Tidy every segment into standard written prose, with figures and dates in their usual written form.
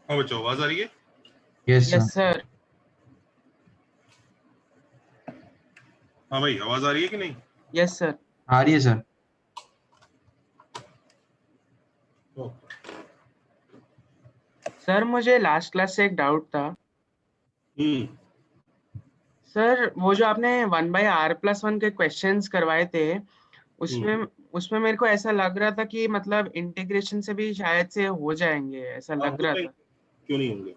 हाँ बच्चों, आवाज आ रही है? Yes yes sir. सर। हाँ भाई, आवाज आ रही है कि नहीं? Yes sir. आ रही है सर। सर मुझे लास्ट क्लास से एक डाउट था। हम्म। सर वो जो आपने 1/r+1 के क्वेश्चंस करवाए थे, उसमें उसमें मेरे को ऐसा लग रहा था कि मतलब इंटीग्रेशन से भी शायद से हो जाएंगे, ऐसा हाँ, लग हो रहा जाएंगे, था। क्यों नहीं होंगे?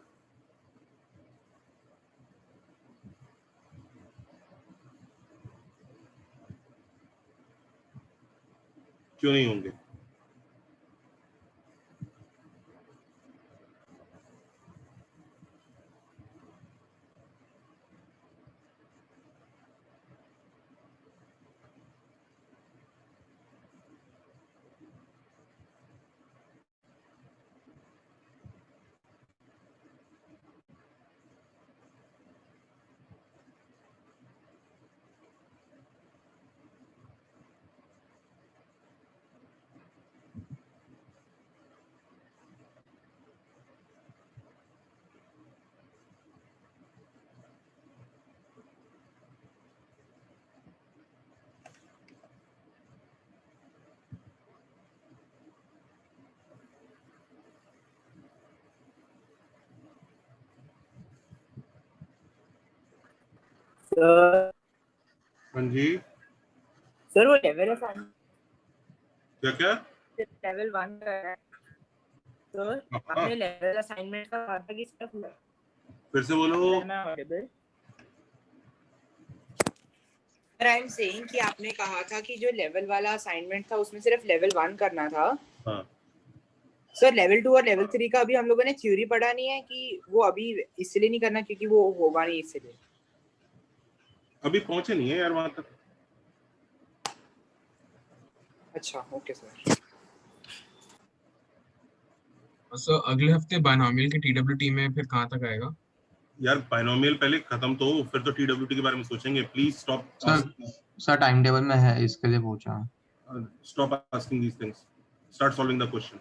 क्यों नहीं होंगे? सर हाँ जी, सर वो लेवल असाइनमेंट क्या क्या? लेवल 1 का है सर। हाँ, आपने लेवल असाइनमेंट का कहा था कि सिर्फ फिर से बोलो। आई एम सेइंग कि आपने कहा था कि जो लेवल वाला असाइनमेंट था उसमें सिर्फ लेवल 1 करना था। हाँ, सर लेवल 2 और लेवल 3 का अभी हम लोगों ने थ्योरी पढ़ा नहीं है कि वो अभी इसलिए नहीं करना क्योंकि वो होगा नहीं इसलिए। अभी पहुंचे नहीं है यार वहां तक। अच्छा ओके सर। सर अगले हफ्ते बायनॉमियल की टीडब्ल्यूटी में फिर कहाँ तक आएगा? यार बाइनोमियल पहले खत्म तो हो, फिर तो टीडब्ल्यूटी के बारे में सोचेंगे। Please stop sir time table में है, इसके लिए पूछा। Stop asking these things, start solving the question.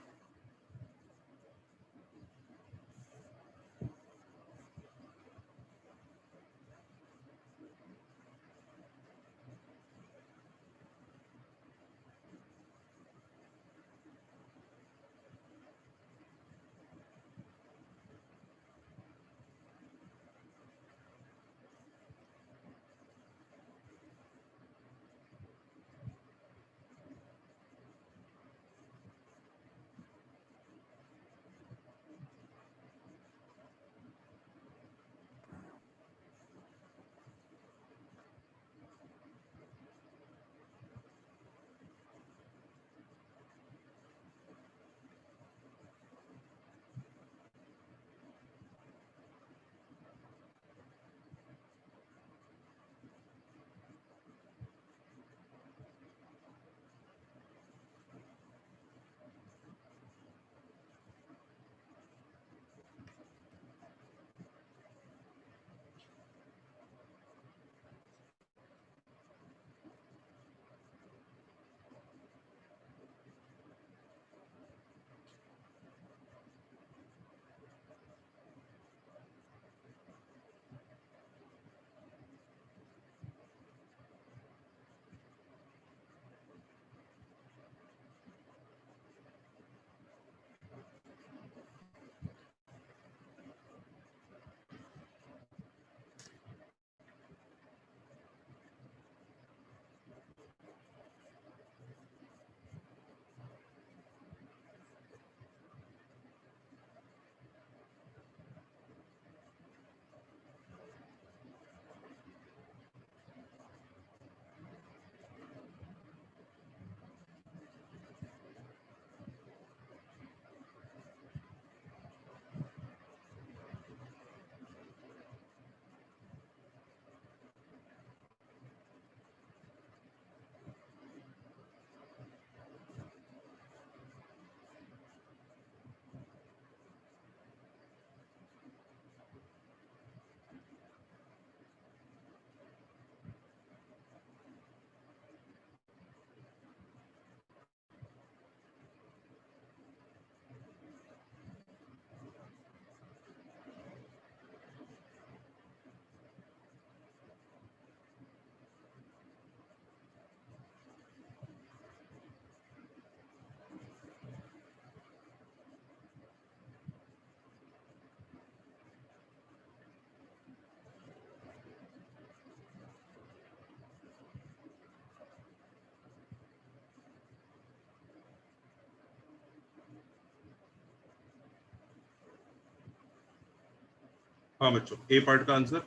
हाँ बच्चों, ए पार्ट का आंसर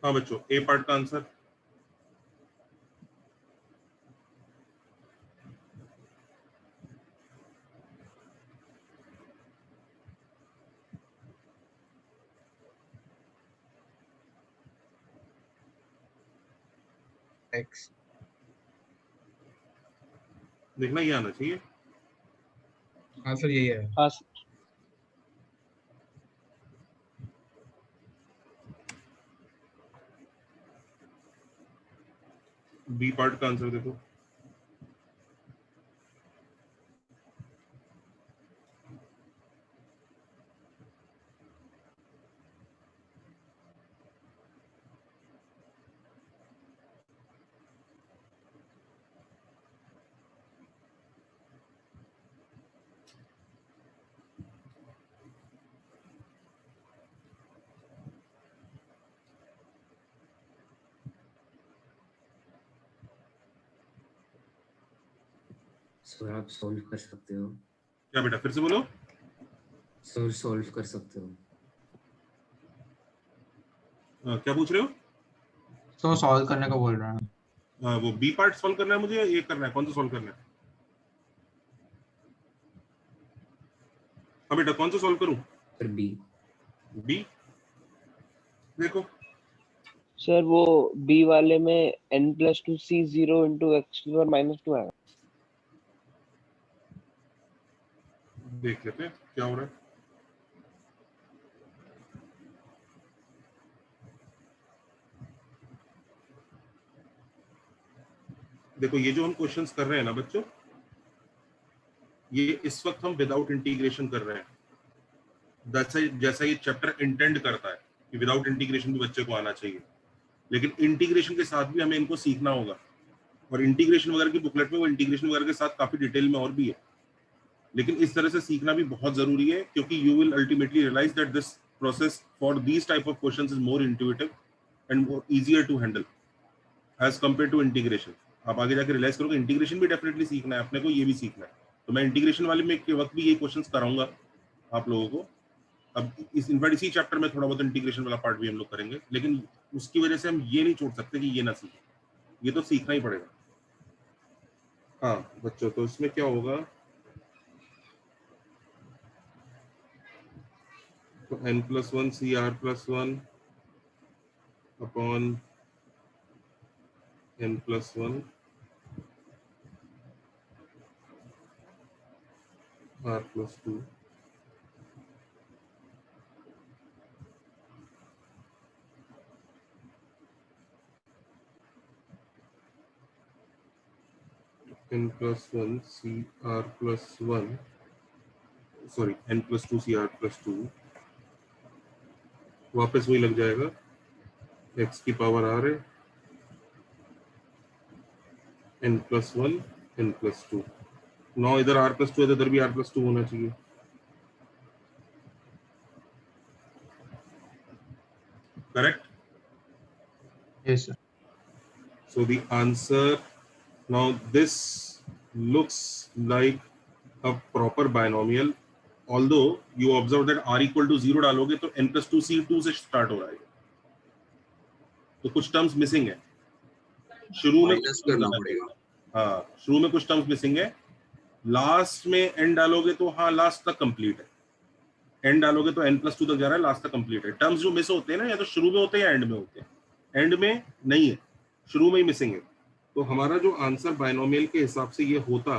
हाँ बच्चों, ए पार्ट का आंसर x। देखना ये आना चाहिए। हाँ सर यही है। हाँ बी पार्ट का आंसर देखो। सर आप सॉल्व कर सकते हो। क्या बेटा, फिर से बोलो। सर सॉल्व कर सकते हो। क्या पूछ रहे हो? तो सॉल्व करने को बोल रहा है। वो बी पार्ट सॉल्व करना है मुझे या ये करना है? कौन सा सॉल्व करना है? हाँ बेटा, कौन सा सॉल्व करूं? Sir B. बी देखो। सर वो बी वाले में n+2c 0 into x⁻² आएगा। देख लेते हैं क्या हो रहा है। देखो, ये जो हम क्वेश्चंस कर रहे हैं ना बच्चों, ये इस वक्त हम विदाउट इंटीग्रेशन कर रहे हैं। जैसा ये चैप्टर इंटेंड करता है कि विदाउट इंटीग्रेशन भी बच्चे को आना चाहिए, लेकिन इंटीग्रेशन के साथ भी हमें इनको सीखना होगा। और इंटीग्रेशन वगैरह की बुकलेट में वो इंटीग्रेशन वगैरह के साथ काफी डिटेल में और भी है, लेकिन इस तरह से सीखना भी बहुत जरूरी है, क्योंकि you will ultimately realise that this process for these type of questions is more intuitive and more easier to handle as compared to integration. आप आगे जाकर रियलाइज करोगे इंटीग्रेशन भी डेफिनेटली सीखना है अपने को, ये भी सीखना है। तो मैं इंटीग्रेशन वाले में के वक्त भी ये क्वेश्चंस कराऊंगा आप लोगों को। अब इनफैक्ट इसी चैप्टर में थोड़ा बहुत इंटीग्रेशन वाला पार्ट भी हम लोग करेंगे, लेकिन उसकी वजह से हम ये नहीं छोड़ सकते कि ये ना सीखें, ये तो सीखना ही पड़ेगा। हाँ बच्चों, तो इसमें क्या होगा, तो n+1 CR+1 upon n+1 R+2 - n+1 CR+1 sorry n+2 CR+2 वापस वही लग जाएगा x की पावर r है n+1 n+2 नौ इधर r+2 है इधर भी r+2 होना चाहिए correct Yes, sir. so the answer now this looks like a proper binomial although you observe that r equal to 0 डालोगे तो n+2 c 2 से स्टार्ट हो रहा है तो कुछ टर्म्स मिसिंग है शुरू में माइनस करना पड़ेगा। हाँ शुरू में कुछ टर्म्स मिसिंग है लास्ट में n डालोगे तो हाँ लास्ट तक कंप्लीट है n डालोगे तो n+2 तक जा रहा है लास्ट तक कंप्लीट है टर्म्स जो मिस होते हैं ना या तो शुरू में होते हैं या एंड में होते हैं एंड में नहीं है शुरू में ही मिसिंग है तो हमारा जो आंसर बाइनोमियल के हिसाब से ये होता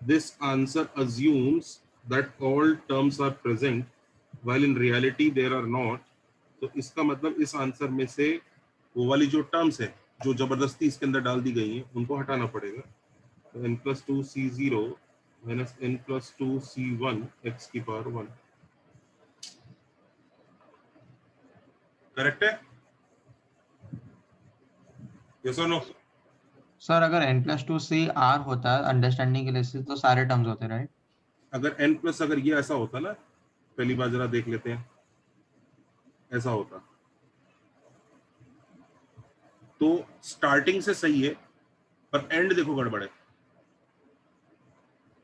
this answer assumes that all terms are present while in reality there are not तो इसका मतलब इस आंसर में से वो वाली जो टर्म्स है जो जबरदस्ती इसके अंदर डाल दी गई है उनको हटाना पड़ेगा तो n+2 c0 minus n+2 c1 x की पावर 1 करेक्ट है यस और नो सर अगर n+2 से r होता है अंडरस्टैंडिंग के लिए से तो सारे टर्म्स होते राइट अगर n प्लस अगर ये ऐसा होता ना पहली बार जरा देख लेते हैं ऐसा होता तो स्टार्टिंग से सही है पर एंड देखो गड़बड़ है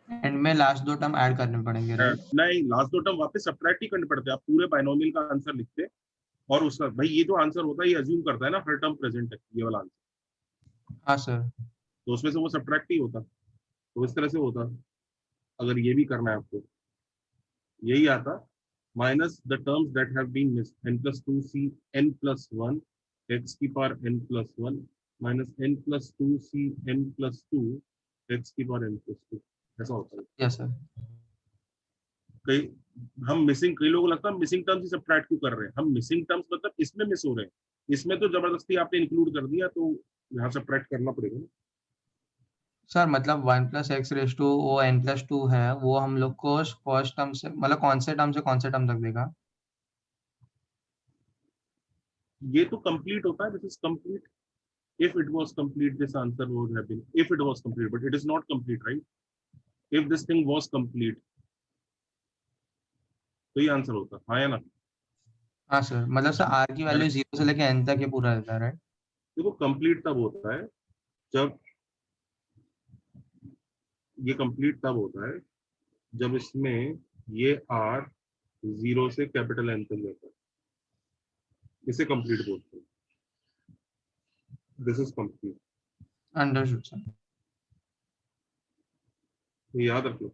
एंड में लास्ट दो टर्म ऐड करने पड़ेंगे राइट नहीं लास्ट दो टर्म वापस सब्ट्रैक्ट ही करने पड़ते हैं आप पूरे बाइनोमियल का आंसर लिखते और उसका भाई ये जो आंसर होता है ये अज्यूम करता है ना हर टर्म प्रेजेंट है ये वाला आंसर हाँ सर तो उसमें से वो सब्ट्रैक्ट ही होता तो इस तरह से होता अगर ये भी करना है आपको यही आता minus the terms that have been missed n+2 c n+1 x की power n+1 minus n+2 c n+2 x की पावर n+2 ऐसा होता है यस सर कई हम मिसिंग कई लोगों को लगता है मिसिंग टर्म्स ही सब्ट्रैक्ट क्यों कर रहे हैं हम मिसिंग टर्म्स मतलब इसमें मिस हो रहे हैं इसमें तो जबरदस्ती आपने इंक्लूड कर दिया तो यहाँ सब्ट्रैक्ट करना पड़ेगा ना सर मतलब 1+x वो n+2 है वो हम लोग को फर्स्ट टर्म से मतलब कौन से टर्म तक देगा ये तो कंप्लीट होता है this is complete if it was complete this answer would have been if it was complete but it is not complete right if this thing was complete तो ये आंसर होता हाँ या ना हाँ सर मतलब सर r की value 0 से लेके n तक ये पूरा रहता है राइट देखो कंप्लीट तब होता है जब ये कंप्लीट तब होता है जब इसमें ये r 0 से कैपिटल n तक जाता है इसे कंप्लीट बोलते हैं this is complete understood sir ये याद रख लो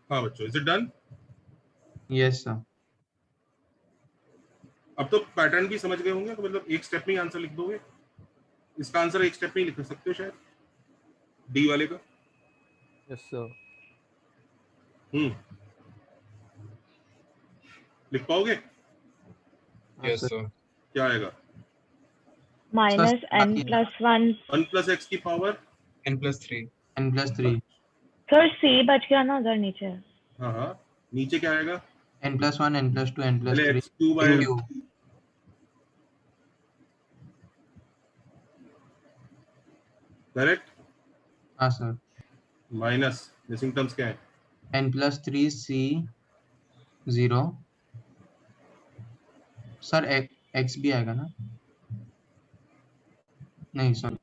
हाँ बच्चों is it done yes sir अब तो पैटर्न भी समझ गए होंगे तो मतलब एक स्टेप में ही आंसर लिख दोगे इसका आंसर एक स्टेप में ही लिख सकते हो शायद डी वाले का यस सर लिख पाओगे यस सर क्या आएगा माइनस n+1 1 प्लस एक्स की power n+3 n+3 sir c बच गया ना उधर नीचे हाँ हाँ नीचे क्या आएगा n+1 n+2 पहले n+3 एक्स क्यूब आएगा क्यूब करेक्ट हाँ सर, माइनस मिसिंग टर्म्स क्या है? n+3c0 सर, x भी आएगा ना? नहीं सर,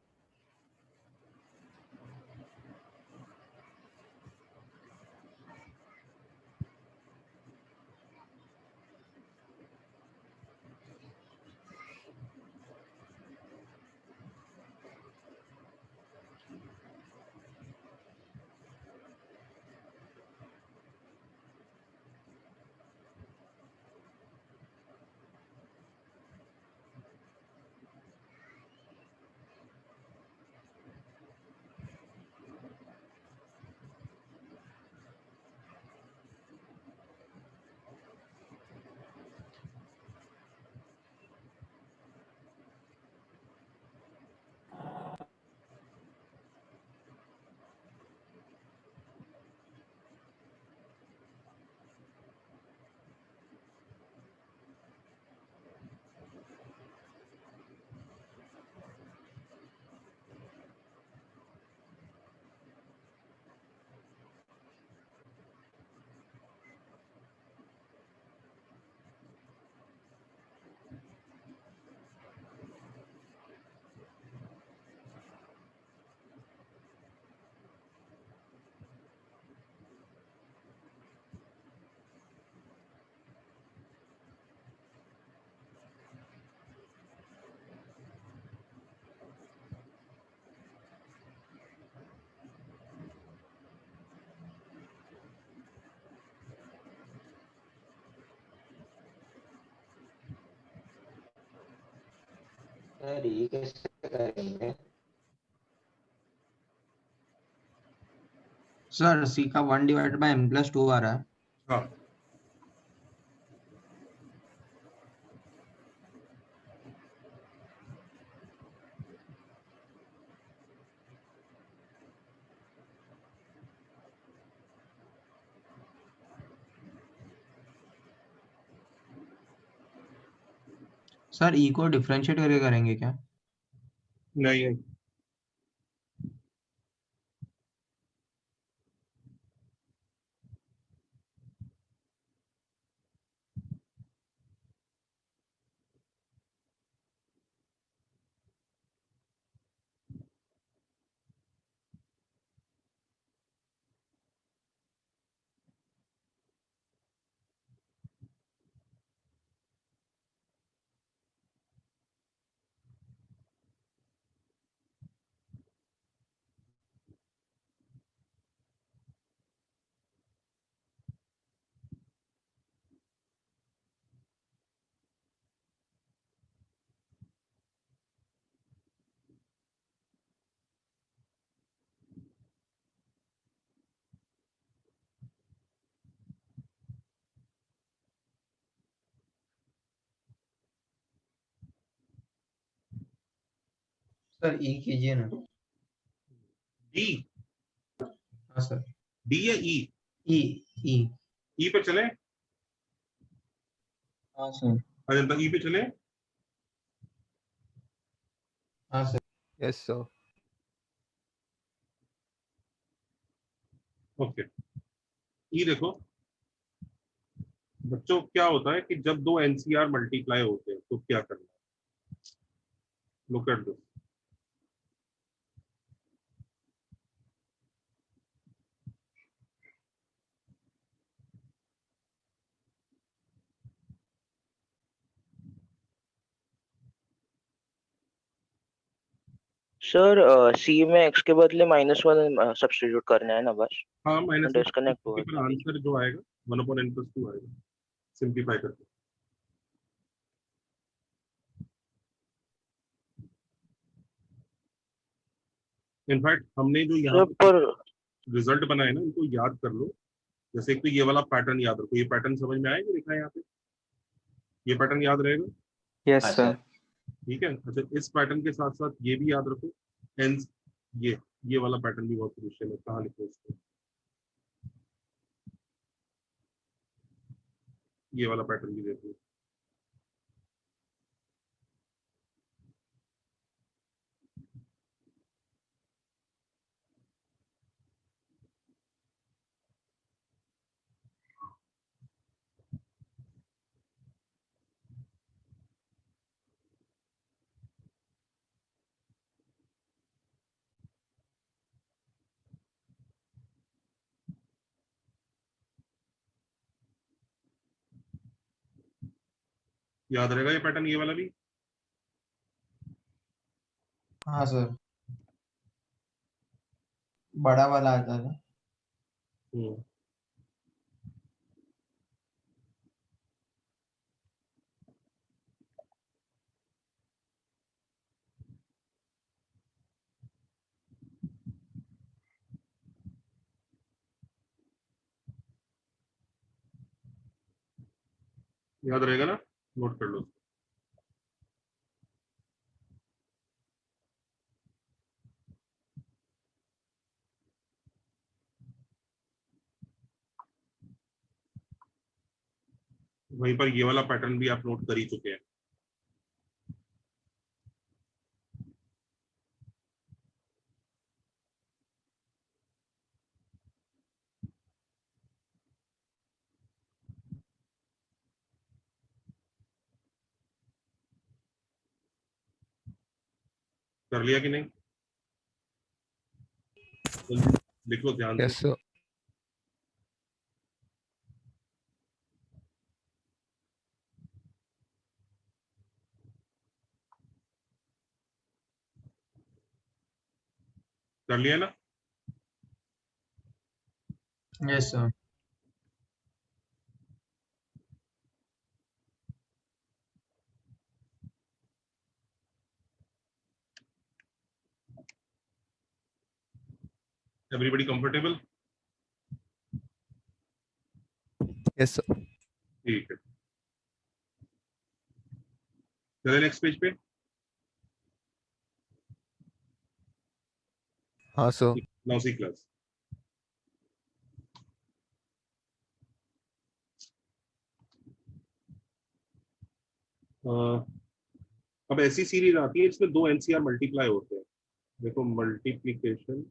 सर ये कैसे करेंगे? सर c का 1/n+2 आ रहा है। हाँ, सर e को डिफरेंशिएट करके करेंगे क्या? नहीं नहीं, सर e कीजिए ना। डी हाँ सर, डी या ई? e e ई पे चले, हाँ सर, अजंता ई पे चले। हाँ सर, यस सर। ओके, ई देखो बच्चों, क्या होता है कि जब दो एनसीआर मल्टीप्लाई होते हैं तो क्या करना है? Look at this. सर सी में एक्स के बदले -1 सब्स्टिट्यूट करना है ना बस, हाँ, माइनस डिस्कनेक्ट हुआ था। आंसर जो आएगा 1/n+2 आएगा, सिंप्लीफाई करके। इनफैक्ट हमने जो यहाँ सर पर रिजल्ट बनाए ना, इनको याद कर लो। जैसे एक तो ये वाला पैटर्न याद रखो, ये पैटर्न समझ में आएगा लिखा है यहाँ पे, ये पैटर्न याद रहेगा? Yes sir. ठीक है। अच्छा, इस पैटर्न के साथ साथ ये भी याद रखो, एंड ये वाला पैटर्न भी बहुत क्रूशियल है। कहाँ लिखो इसको? ये वाला पैटर्न भी देखो। याद रहेगा ये पैटर्न, ये वाला भी? हाँ सर, बड़ा वाला आता था। हम्म। याद रहेगा ना, नोट कर लो। वहीं पर ये वाला पैटर्न भी आप नोट कर ही चुके हैं। कर लिया कि नहीं? जल्दी लिख लो ध्यान यस से। सर। कर लिया ना? Yes sir. Everybody comfortable? Yes sir. ठीक है, चले नेक्स्ट पेज पे। हाँ सर। Now see class. अब ऐसी सीरीज आती है इसमें दो एनसीआर मल्टीप्लाई होते हैं। देखो मल्टीप्लीकेशन,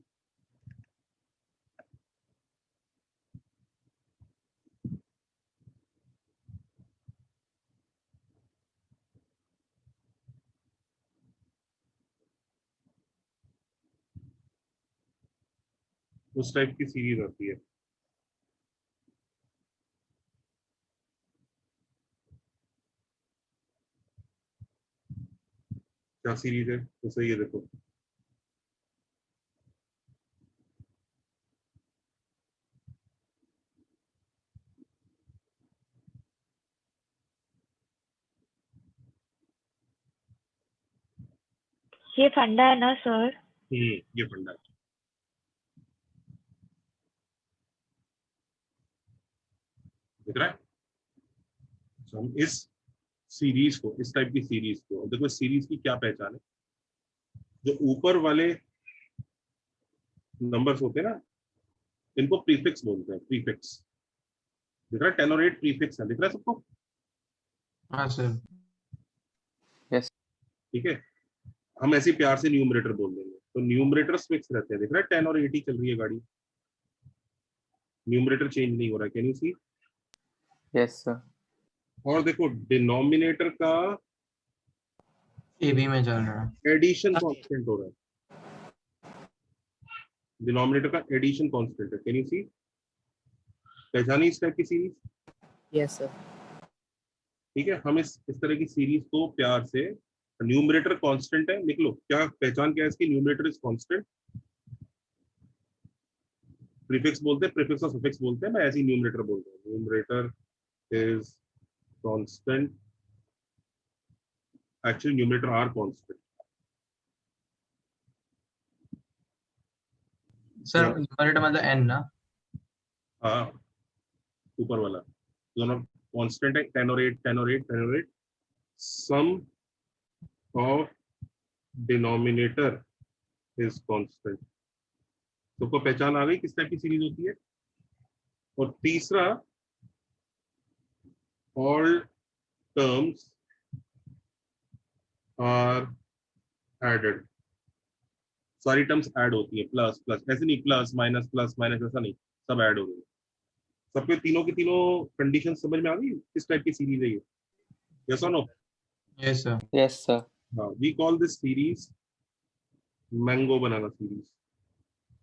उस टाइप की सीरीज आती है। क्या सीरीज है? तो सही है, देखो ये फंडा है ना सर? ये फंडा है। दिख रहा है? तो हम इस सीरीज को, इस टाइप की सीरीज को, देखो सीरीज की क्या पहचान है, जो ऊपर वाले नंबर्स होते हैं ना, इनको प्रीफिक्स बोलते हैं। प्रीफिक्स दिख रहा है? 10 और 8 प्रीफिक्स है, दिख रहा है सबको? हाँ सर। ठीक है, हम ऐसे ही प्यार से न्यूमरेटर बोल देंगे, तो न्यूमरेटर्स फिक्स रहते हैं। दिख रहा है 10 और 8 ही चल रही है गाड़ी, न्यूमरेटर चेंज नहीं हो रहा है। Can you see? Yes sir. और देखो डिनोमिनेटर का एबी में चल रहा है। एडिशन कांस्टेंट हो रहा है। डिनोमिनेटर का एडिशन कांस्टेंट है। कैन यू सी? पहचानी इस टाइप की सीरीज? Yes sir. ठीक है, हम इस तरह की सीरीज को प्यार से, न्यूमरेटर कांस्टेंट है, लिख लो क्या पहचान, क्या है इसकी? न्यूमरेटर इज कांस्टेंट, प्रीफिक्स बोलते हैं, प्रीफिक्स और सफिक्स बोलते हैं, मैं ऐसे ही न्यूमरेटर बोलता हूँ। Numerator is constant, actually numerator are constant. Sir numerator मतलब एन ना? हाँ, ऊपर वाला दोनों कांस्टेंट है, 10 और 8, 10 और 8, 10 और 8। सम ऑफ डिनोमिनेटर इज कांस्टेंट। सबको पहचान आ गई किस टाइप की सीरीज होती है? और तीसरा, ऑल टर्म्स आर एडेड। सारी टर्म्स ऐड होती है, प्लस प्लस, ऐसे नहीं प्लस माइनस ऐसा नहीं, सब ऐड हो गई। सबके तीनों की तीनों कंडीशन समझ में आ गई किस टाइप की सीरीज है ये? यस और no? Yes sir. Yes sir. हाँ, we call this series mango banana series.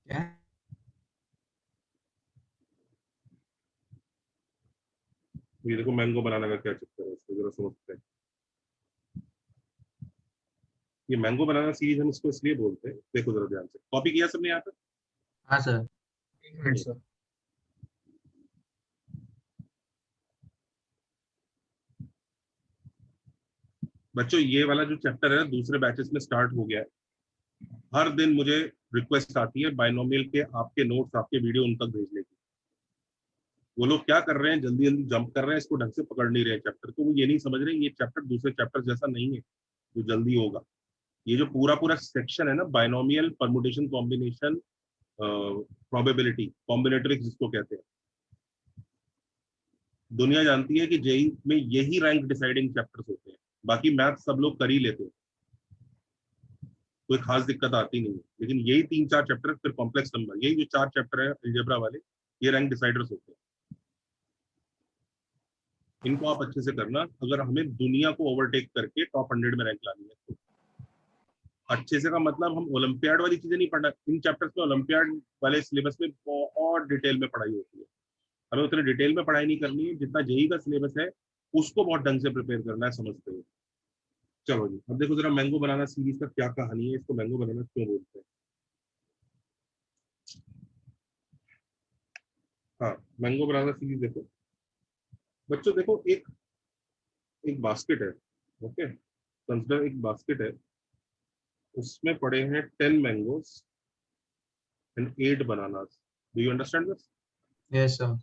क्या? ये देखो मैंगो बनाना का क्या चक्कर है, इसको जरा समझते हैं। ये मैंगो बनाना सीरीज हम इसको इसलिए बोलते हैं, देखो जरा ध्यान से, कॉपी किया सबने यहाँ तक? हाँ सर। एक मिनट सर। बच्चों ये वाला जो चैप्टर है दूसरे बैचेस में स्टार्ट हो गया है। हर दिन मुझे रिक्वेस्ट आती है बाइनोमियल के आपके नोट्स, आपके वीडियो उन तक भेजने की। वो लोग क्या कर रहे हैं, जल्दी जल्दी जंप कर रहे हैं, इसको ढंग से पकड़ नहीं रहे चैप्टर को। वो ये नहीं समझ रहे ये चैप्टर दूसरे चैप्टर जैसा नहीं है जो जल्दी होगा। ये जो पूरा पूरा सेक्शन है ना, binomial, permutation, combination, probability, combinatorics जिसको कहते हैं, दुनिया जानती है कि जेई में यही रैंक डिसाइडिंग चैप्टर्स होते हैं। बाकी मैथ सब लोग कर ही लेते हैं, कोई खास दिक्कत आती नहीं है, लेकिन यही 3-4 चैप्टर, फिर कॉम्प्लेक्स नंबर, यही जो 4 चैप्टर है अलजेब्रा वाले, ये रैंक डिसाइडर्स होते हैं। इनको आप अच्छे से करना अगर हमें दुनिया को ओवरटेक करके टॉप 100 में रैंक लानी है तो। अच्छे से का मतलब हम ओलंपियाड वाली चीजें नहीं पढ़ना। इन चैप्टर्स में ओलंपियाड वाले सिलेबस में बहुत डिटेल में पढ़ाई होती है, हमें उतने डिटेल में पढ़ाई नहीं करनी है जितना जेई का सिलेबस है उसको बहुत ढंग से प्रिपेयर करना है, समझते हो? चलो जी, अब देखो जरा मैंगो बनाना सीरीज का क्या कहानी है, इसको मैंगो बनाना क्यों बोलते हैं। हाँ, मैंगो बनाना सीरीज देखो बच्चों, देखो एक एक बास्केट है, ओके, कंसिडर एक बास्केट है, उसमें पड़े हैं 10 mangoes and 8 bananas. Do you understand this? Yes sir.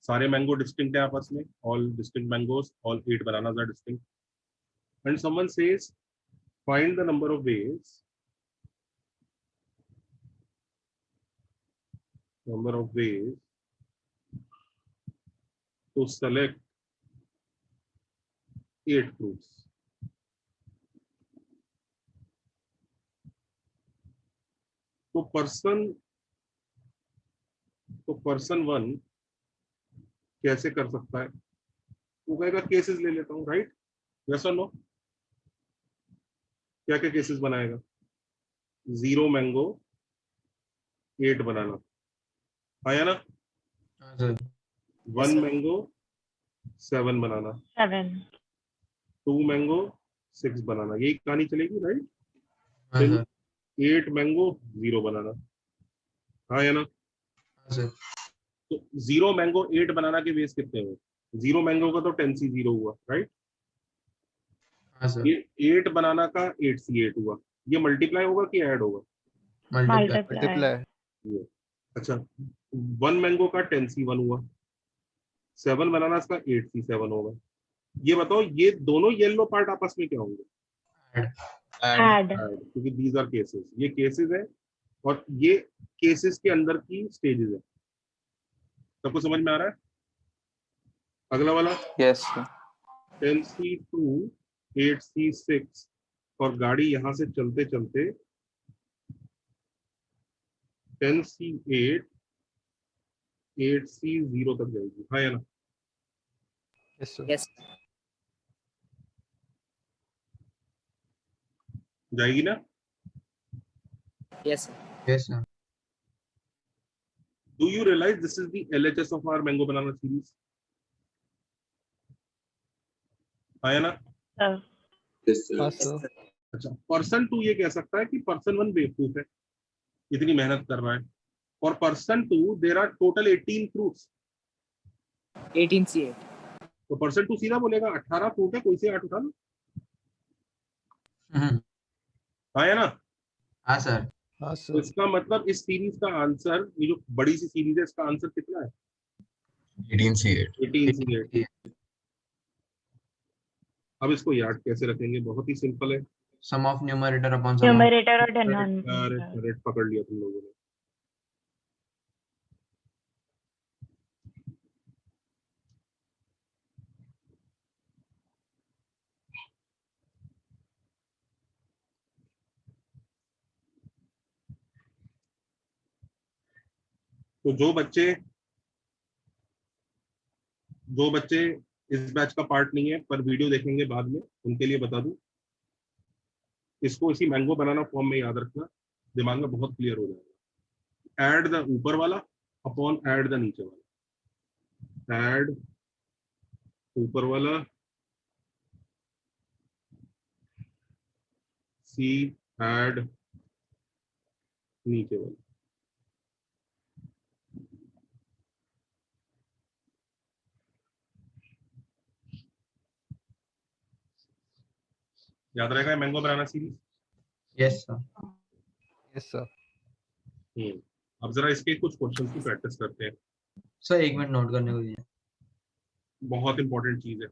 सारे मैंगो डिस्टिंक्ट है आपस में, all distinct mangoes, all 8 bananas are distinct, and someone says find the number of ways to select 8 fruits. तो पर्सन 1 कैसे कर सकता है? वो कहेगा केसेस ले लेता हूँ, राइट? यस और नो? क्या क्या केसेस बनाएगा? 0 मैंगो 8 बनाना, आया ना? हाँ सर। 1 मैंगो 7 बनाना, 7. 2 मैंगो 6 बनाना, यही कहानी चलेगी, राइट? हाँ फिर सर। 8 मैंगो 0 बनाना, हाँ या ना? हाँ सर। तो 0 मैंगो 8 बनाना के वेज कितने हुए? 0 मैंगो का तो 10C0 हुआ, राइट? हाँ सर। ये 8 बनाना का 8C8 हुआ। ये मल्टीप्लाई होगा कि ऐड होगा? मल्टीप्लाई। मल्टीप्लाई। ये अच्छा, 1 मैंगो का 10C1 हुआ, 7 बनाना का 8C7 होगा। ये बताओ ये दोनों येलो पार्ट आपस में क्या होंगे? Add. क्योंकि दीज आर केसेस, ये केसेस है और ये केसेस के अंदर की स्टेजेस है। सबको समझ में आ रहा है? अगला वाला यस 10C2 8C6, और गाड़ी यहां से चलते चलते 10C8 8C0 तक जाएगी, हाँ या ना? यस यस जाएगी ना? Yes yes sir. Do you realize this is the LHS of our mango banana series? है ना? हाँ सर। अच्छा, पर्सन 2 ये कह सकता है कि पर्सन 1 बेवकूफ है, इतनी मेहनत कर रहा है, और person 2 there are total 18 fruits, 18C8 तो पर्सन 2 सीधा बोलेगा 18 फ्रूट है, कोई से 8 उठा लो, है ना? हाँ सर। हाँ तो सर। इसका मतलब इस सीरीज का आंसर, ये जो बड़ी सी सीरीज है, इसका आंसर कितना है? 18C8। 18C8। अब इसको याद कैसे रखेंगे? बहुत ही सिंपल है। Sum of numerator upon sum of Numerator or correct denominator. Correct, पकड़ लिया तुम लोगों ने। तो जो बच्चे इस बैच का पार्ट नहीं है पर वीडियो देखेंगे बाद में, उनके लिए बता दूं, इसको इसी मैंगो बनाना फॉर्म में याद रखना, दिमाग में बहुत क्लियर हो जाएगा। ऐड द ऊपर वाला अपॉन ऐड द नीचे वाला, ऐड ऊपर वाला सी हैड नीचे वाला याद रहेगा mango banana series. Yes sir. Yes, sir. अब जरा इसके कुछ क्वेश्चंस की प्रैक्टिस करते हैं। सर 1 मिनट नोट करने को दीजिए। बहुत इंपॉर्टेंट चीज है।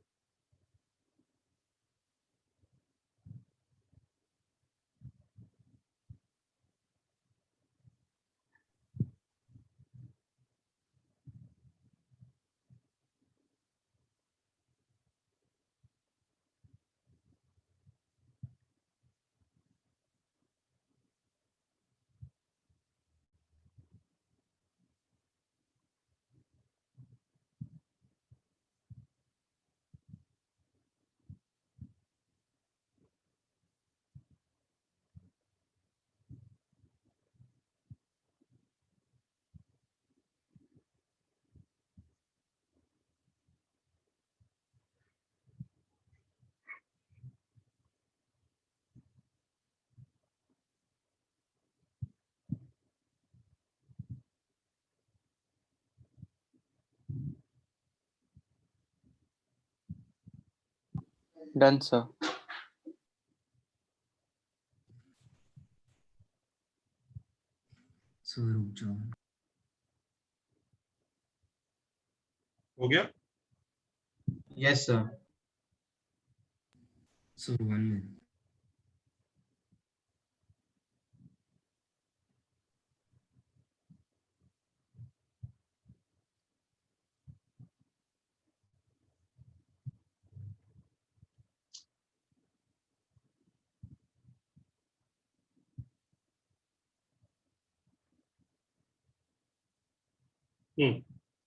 Done sir. सो रुक जाओ। हो गया। Yes sir. So 1 minute.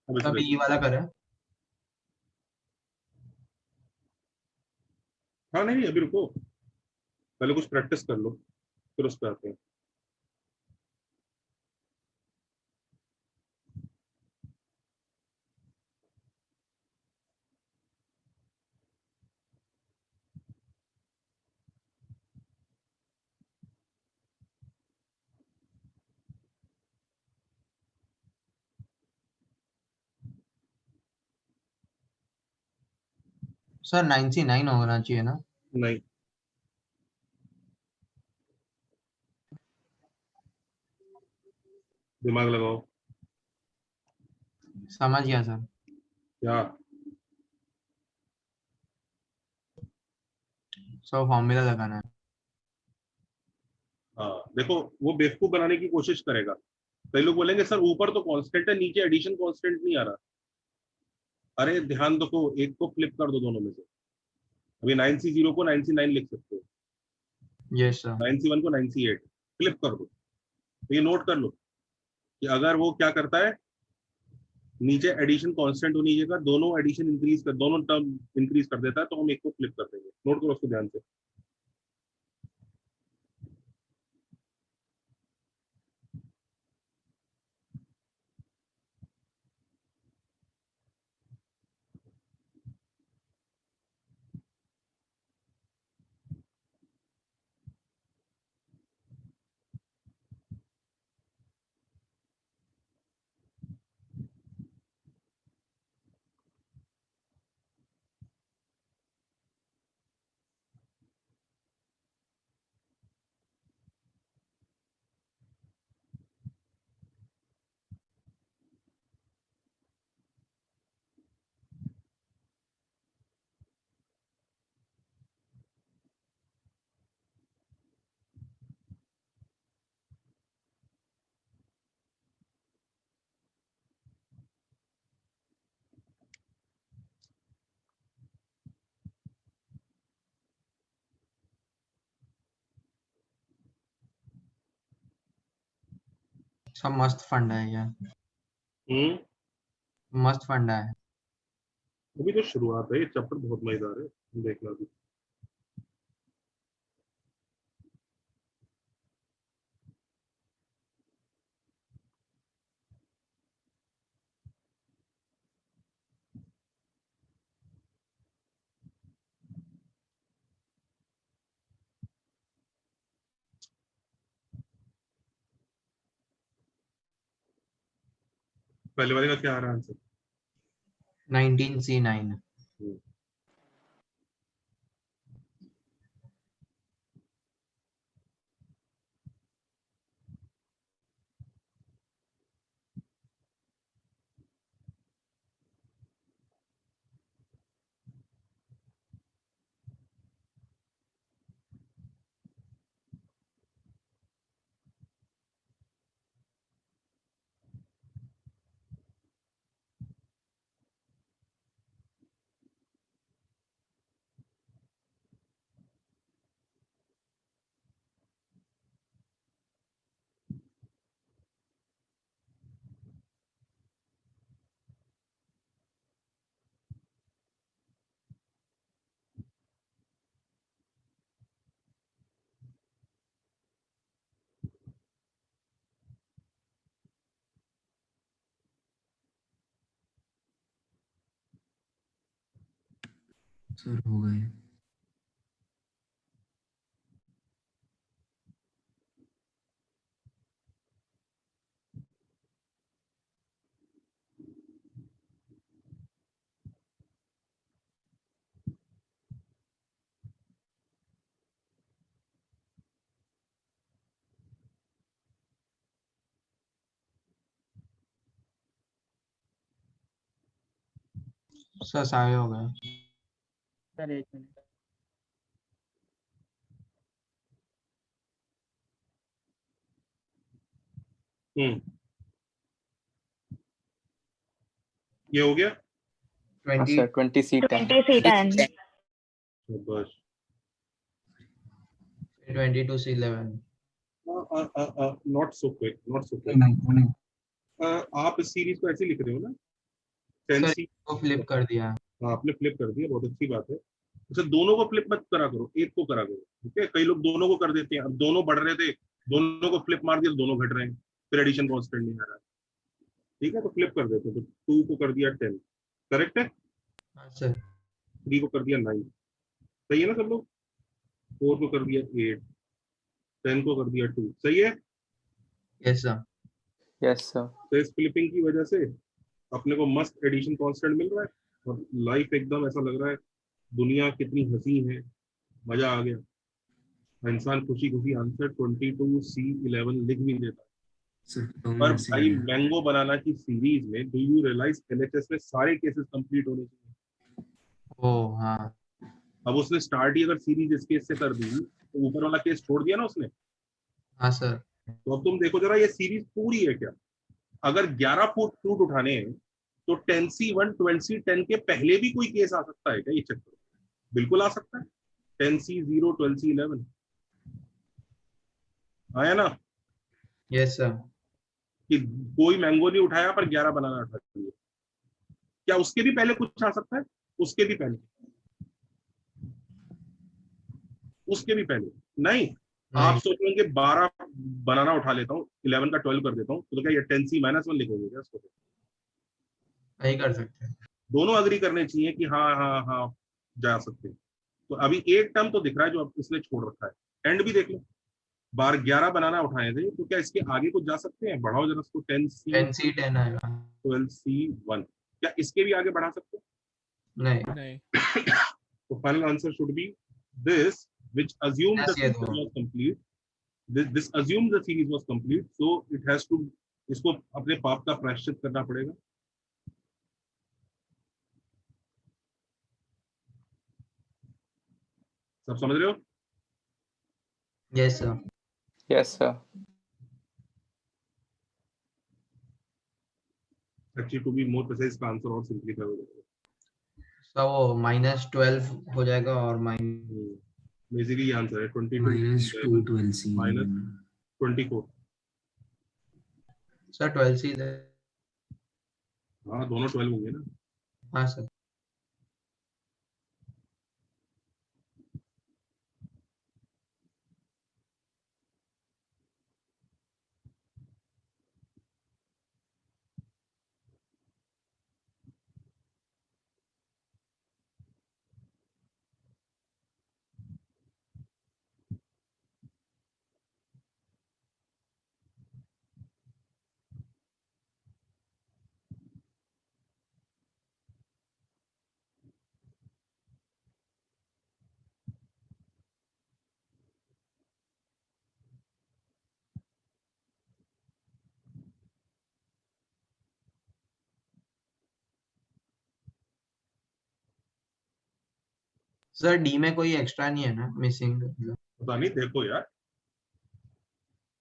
अब इसे अभी देखो। ये वाला करें। हाँ नहीं अभी रुको, पहले कुछ प्रैक्टिस कर लो फिर उस पर आते हैं। सर 99 होना चाहिए ना। नहीं दिमाग लगाओ। समझ गया सर। क्या? सर फॉर्मूला लगाना है। हाँ देखो वो बेवकूफ बनाने की कोशिश करेगा। कई लोग बोलेंगे सर ऊपर तो कांस्टेंट है नीचे एडिशन कांस्टेंट नहीं आ रहा। अरे ध्यान दो, एक को फ्लिप कर दो दोनों में से। अभी 9C0 को 9C9 लिख सकते हो, यस सर। 9C1 को 9C8 फ्लिप कर दो। तो ये नोट कर लो कि अगर वो क्या करता है, नीचे एडिशन कांस्टेंट होनी जगह दोनों एडिशन इंक्रीज कर, दोनों टर्म इंक्रीज कर देता है, तो हम एक को फ्लिप कर देंगे। नोट करो उसको ध्यान से। सब मस्त फंडा है यार। मस्त फंडा है। अभी तो शुरुआत है, ये चैप्टर बहुत मजेदार है, देखना भी। पहले वाले का क्या आ रहा है आंसर? 19C9। सर हो गए। सर सारे हो गए। सर एक मिनट। ये हो गया। 20 सर 20C10 20C10 बस 22C11। Not so quick, not so quick. नहीं आप इस सीरीज को ऐसे लिख रहे हो ना, सर 10C। को फ्लिप कर दिया। हाँ, आपने फ्लिप कर दिया, बहुत अच्छी बात है। अच्छा, दोनों को फ्लिप मत करा करो, एक को करा करो, ठीक है? कई लोग दोनों को कर देते हैं। अब दोनों बढ़ रहे थे, दोनों को फ्लिप मार दिया तो दोनों घट रहे हैं, फिर एडिशन कांस्टेंट नहीं आ रहा है। ठीक है, तो फ्लिप कर देते हैं। तो 2 को कर दिया 10, करेक्ट है। हाँ सर। 3 को कर दिया 9, सही है ना सब लोग। 4 को कर दिया 8, 10 को कर दिया 2, सही है। Yes sir. Yes sir. तो इस फ्लिपिंग की वजह से अपने को मस्त एडिशन कांस्टेंट मिल रहा है, और लाइफ एकदम ऐसा लग रहा है दुनिया कितनी हसी है, मजा आ गया। इंसान खुशी खुशी आंसर 22C11 लिख भी देता है। सर 2 पर मिनट से भाई, आया। मैंगो बनाना की सीरीज में डू यू रियलाइज एलएचएस में सारे केसेस कंप्लीट होने चाहिए। ओ हाँ। अब उसने स्टार्ट ही अगर सीरीज इस केस से कर दी, तो ऊपर वाला केस छोड़ दिया ना उसने। हाँ सर। तो अब तुम देखो जरा, ये सीरीज पूरी है क्या? अगर 11 फुट फ्रूट उठाने हैं, तो 10C1 12C10 के पहले भी कोई केस आ सकता है क्या? ये चेक करो, बिल्कुल आ सकता है। 10C0 12C11 आया ना, यस सर। कि कोई मैंगो नहीं उठाया पर 11 बनाना उठा लिया। क्या उसके भी पहले कुछ आ सकता है? उसके भी पहले, उसके भी पहले नहीं। आप नहीं सोच रहे 12 बनाना उठा लेता हूँ, 11 का 12 कर देता हूँ, तो क्या ये 10C-1 लिखोगे क्या उसको? नहीं कर सकते। दोनों अग्री करने चाहिए कि हाँ हाँ हाँ जा सकते हैं। तो अभी एक टर्म तो दिख रहा है जो अब इसने छोड़ रखा है। एंड भी देख लो, बार 11 बनाना उठाए थे, तो क्या इसके आगे कुछ जा सकते हैं? बढ़ाओ जरा उसको, 10C10 आएगा। 12C1, क्या इसके भी आगे बढ़ा सकते नहीं नहीं। हैं? तो final answer should be this, which assumed the बस ये series दो। was complete. This assumed the series was complete, so it has to, इसको अपने पाप का प्रायश्चित करना पड़ेगा। सब समझ रहे हो? Yes sir. Yes sir. Actually, to be more precise, इसका आंसर और सिंपलीफाई हो जाएगा। सर वो -12 हो जाएगा और माइनस बेसिकली आंसर है 22 -2 12C माइनस 24। Sir 12C। हाँ, दोनों 12 होंगे ना। हाँ सर। सर डी में कोई एक्स्ट्रा नहीं है ना मिसिंग? पता नहीं, देखो यार,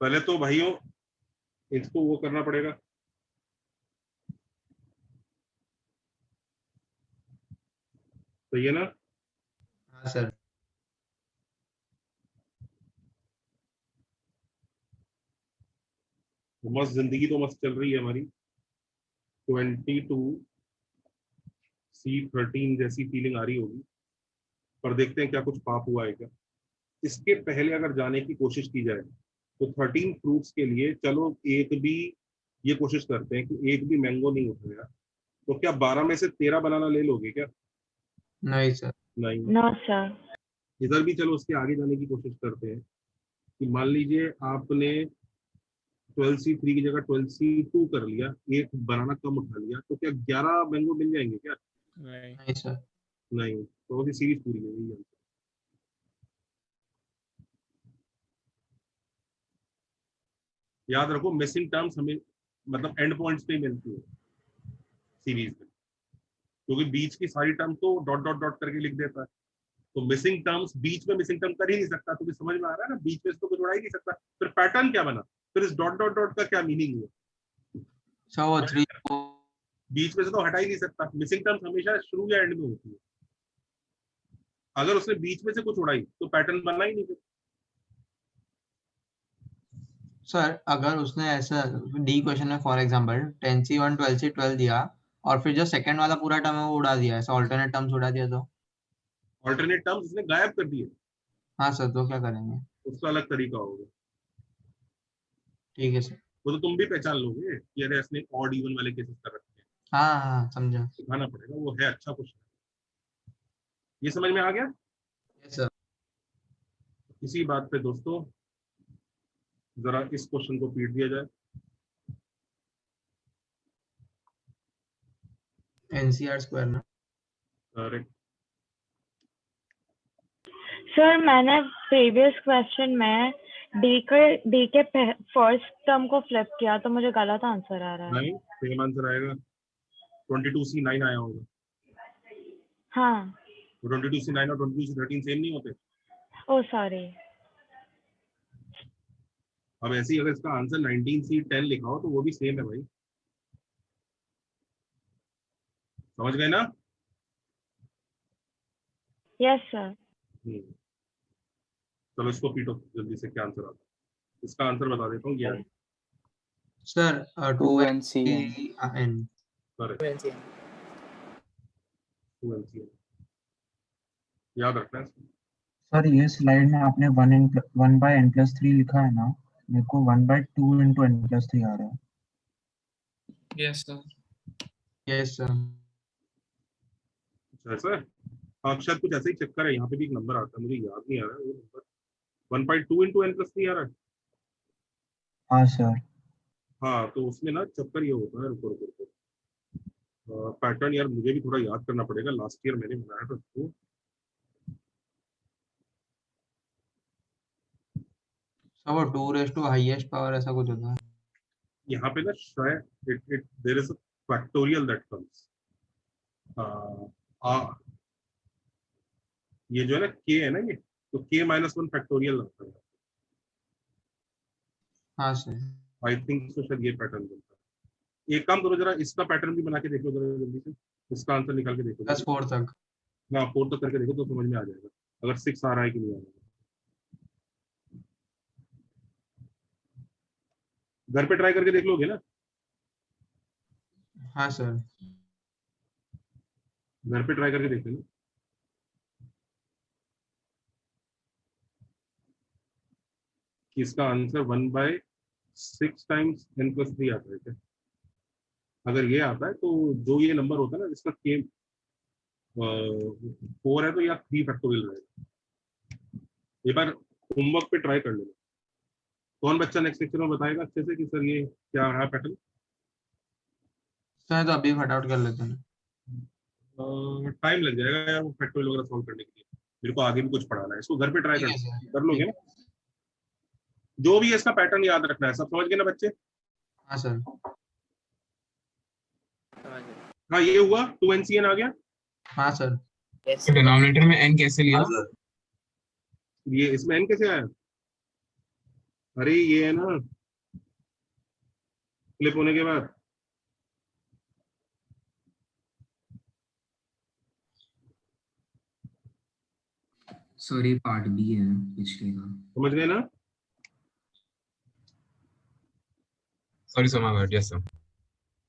पहले तो भाइयों इसको वो करना पड़ेगा। सही है ना? हाँ सर। तो मस्त जिंदगी तो मस्त चल रही है हमारी। 22C13 जैसी फीलिंग आ रही होगी, पर देखते हैं क्या कुछ पाप हुआ है क्या। इसके पहले अगर जाने की कोशिश की जाए तो 13 फ्रूट्स के लिए चलो एक भी, ये कोशिश करते हैं कि एक भी मैंगो नहीं उठेगा, तो क्या 12 में से 13 बनाना ले लोगे क्या? नहीं सर। नहीं। No sir. इधर भी चलो उसके आगे जाने की कोशिश करते हैं कि मान लीजिए आपने 12C3 की जगह 12C2 कर लिया, एक बनाना कम उठा लिया, तो क्या 11 मैंगो मिल जाएंगे क्या? नहीं सर। नहीं, तो सीरीज पूरी हो गई। याद रखो मिसिंग टर्म्स हमें मतलब एंड पॉइंट्स पे मिलती है सीरीज में, क्योंकि बीच की सारी टर्म तो डॉट डॉट डॉट करके लिख देता है, तो मिसिंग टर्म्स बीच में मिसिंग टर्म कर ही नहीं सकता। तुम्हें समझ में आ रहा है ना, बीच में इसको कुछ उड़ा ही नहीं सकता। फिर पैटर्न क्या बना, फिर इस डॉट डॉट डॉट का क्या मीनिंग हुआ? सर वो 3 बीच में से तो हटा ही नहीं सकता। मिसिंग टर्म्स हमेशा शुरू या एंड में होती है। अगर उसने बीच में से कुछ उड़ाई तो पैटर्न बना ही नहीं फिर। सर अगर उसने ऐसा डी क्वेश्चन में फॉर एग्जांपल 10C1 12C12 दिया और फिर जो सेकंड वाला पूरा टर्म है वो उड़ा दिया, ऐसा ऑल्टरनेट टर्म्स उड़ा दिया तो? ऑल्टरनेट टर्म्स उसने गायब कर दिए। हाँ सर, तो क्या करेंगे? उसका अलग तरीका होगा। ठीक है सर। वो तो तुम भी पहचान लोगे कि अरे इसने ऑड इवन वाले केसेस कर रखे हैं। हाँ हाँ समझा। सिखाना पड़ेगा, वो है अच्छा क्वेश्चन। ये समझ में आ गया? Yes sir. इसी बात पे दोस्तों जरा इस क्वेश्चन को पीट दिया जाए। NCR स्क्वायर ना? करेक्ट। सर मैंने प्रीवियस क्वेश्चन में डी के फर्स्ट टर्म को फ्लिप किया तो मुझे गलत आंसर आ रहा है। नहीं, सेम आंसर आएगा। 22C9 आया होगा। हाँ। 22C9 और 22C13 सेम नहीं होते? ओ सॉरी। अब ऐसे ही अगर इसका आंसर 19C10 लिखा हो तो वो भी सेम है भाई। समझ गए ना? Yes sir. चलो इसको पीटो जल्दी से, क्या आंसर आता है इसका? आंसर बता देता हूँ, ये है sir 2NCN। 2NCN। Correct, 2NCN याद रखना है। सर ये स्लाइड में आपने 1/n+3 लिखा है ना, मेरे को 1/2 × n+3 आ रहा है। Yes sir. Yes sir. ऐसा है? हाँ शायद कुछ ऐसा ही चक्कर है। यहाँ पे भी एक नंबर आता है, मुझे याद नहीं आ रहा है वो नंबर। 1/2 × n+3 आ रहा है। हाँ सर। हाँ तो उसमें ना चक्कर ये होता है, रुको रुको रुको, पैटर्न यार मुझे भी थोड़ा याद करना पड़ेगा। लास्ट ईयर मैंने बनाया था उसको। सर वो 2 हाईएस्ट पावर ऐसा कुछ होता है। यहाँ पे ना शायद there is a factorial that comes. ये जो है ना k है ना, ये तो k-1 फैक्टोरियल लगता है। हाँ सर। आई थिंक तो शायद ये पैटर्न बनता है। एक काम करो, जरा इसका पैटर्न भी बना के देखो जरा जल्दी से, इसका आंसर निकाल के देखो। +4 तक। ना 4 तक करके देखो तो समझ में आ जाएगा अगर 6 आ रहा है कि नहीं आ रहा है। घर पे ट्राई करके देख लोगे ना? हाँ सर। घर पे ट्राई करके देख लेना। कि इसका आंसर 1/6 टाइम्स n+3 आता है क्या? अगर ये आता है तो जो ये नंबर होता है ना जिसका k 4 है तो या 3 फैक्टोरियल रहेगा। एक बार होमवर्क पे ट्राई कर लेना। कौन बच्चा नेक्स्ट लेक्चर में बताएगा अच्छे से कि सर ये क्या है पैटर्न? सर तो अभी फटाफट कर लेते हैं। टाइम लग जाएगा यार वो फैक्टोरियल वगैरह सॉल्व करने के लिए। मेरे को आगे भी कुछ पढ़ाना है, इसको घर पे ट्राई कर लोगे ना? जो भी है इसका पैटर्न याद रखना है। सब समझ गए ना बच्चे? हाँ सर। हाँ ये हुआ 2NCN आ गया। हाँ सर। यस तो डिनोमिनेटर में n कैसे लिया? ये इसमें n कैसे आया? अरे ये है ना फ्लिप होने के बाद। सर ये पार्ट बी है पिछले का। समझ गए ना? Sorry sir, my bad. Yes sir.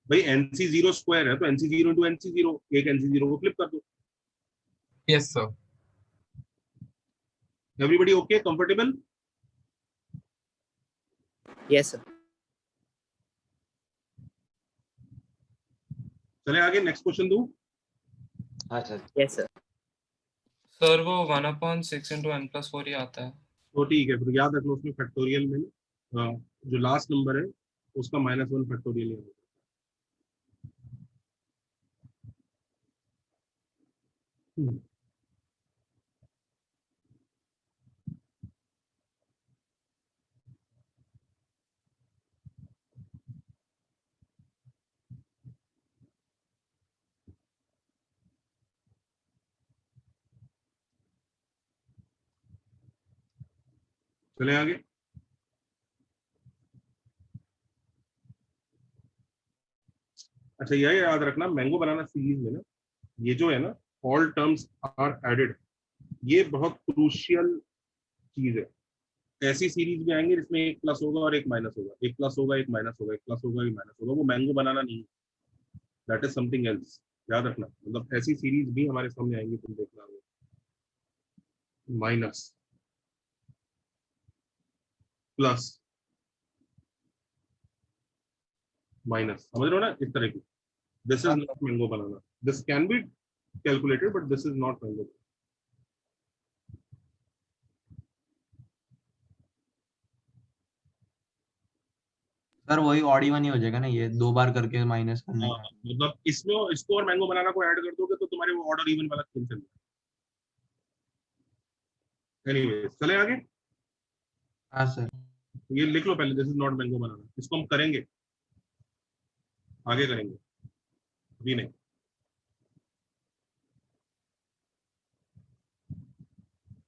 भाई NC0 स्क्वायर है तो NC0 इंटू NC0, एक NC0 को फ्लिप कर दो। Yes sir. Everybody okay, comfortable? Yes sir. चले आगे, नेक्स्ट क्वेश्चन दूं? हाँ सर। Yes sir. सर वो 1/6 इंटू n+4 ही आता है। तो ठीक है, फिर याद रखना उसमें फैक्टोरियल में जो लास्ट नंबर है उसका -1 फैक्टोरियल है। चले आगे। अच्छा यह याद रखना, मैंगो बनाना सीरीज में ना ये जो है ना ऑल टर्म्स आर एडेड, ये बहुत क्रूशियल चीज है। ऐसी सीरीज में आएंगे जिसमें एक प्लस होगा और एक माइनस होगा, एक प्लस होगा एक माइनस होगा, एक प्लस होगा एक माइनस होगा, वो मैंगो बनाना नहीं, दैट इज समथिंग एल्स। याद रखना, मतलब ऐसी सीरीज भी हमारे सामने आएंगी, तुम देखना माइनस प्लस माइनस, समझ रहे हो ना, इस तरह की। This is not mango banana, this can be calculated but this is not mango. Sir वही ऑड इवन ही हो जाएगा ना, ये 2 बार करके माइनस करने का। मतलब इसमें इसको और मैंगो बनाना को ऐड कर दोगे तो तुम्हारे वो ऑर्डर इवन वाला खेल चल जाएगा। एनीवेज चले आगे। हाँ सर। ये लिख लो पहले, this is not mango banana, इसको हम करेंगे, आगे करेंगे, अभी नहीं।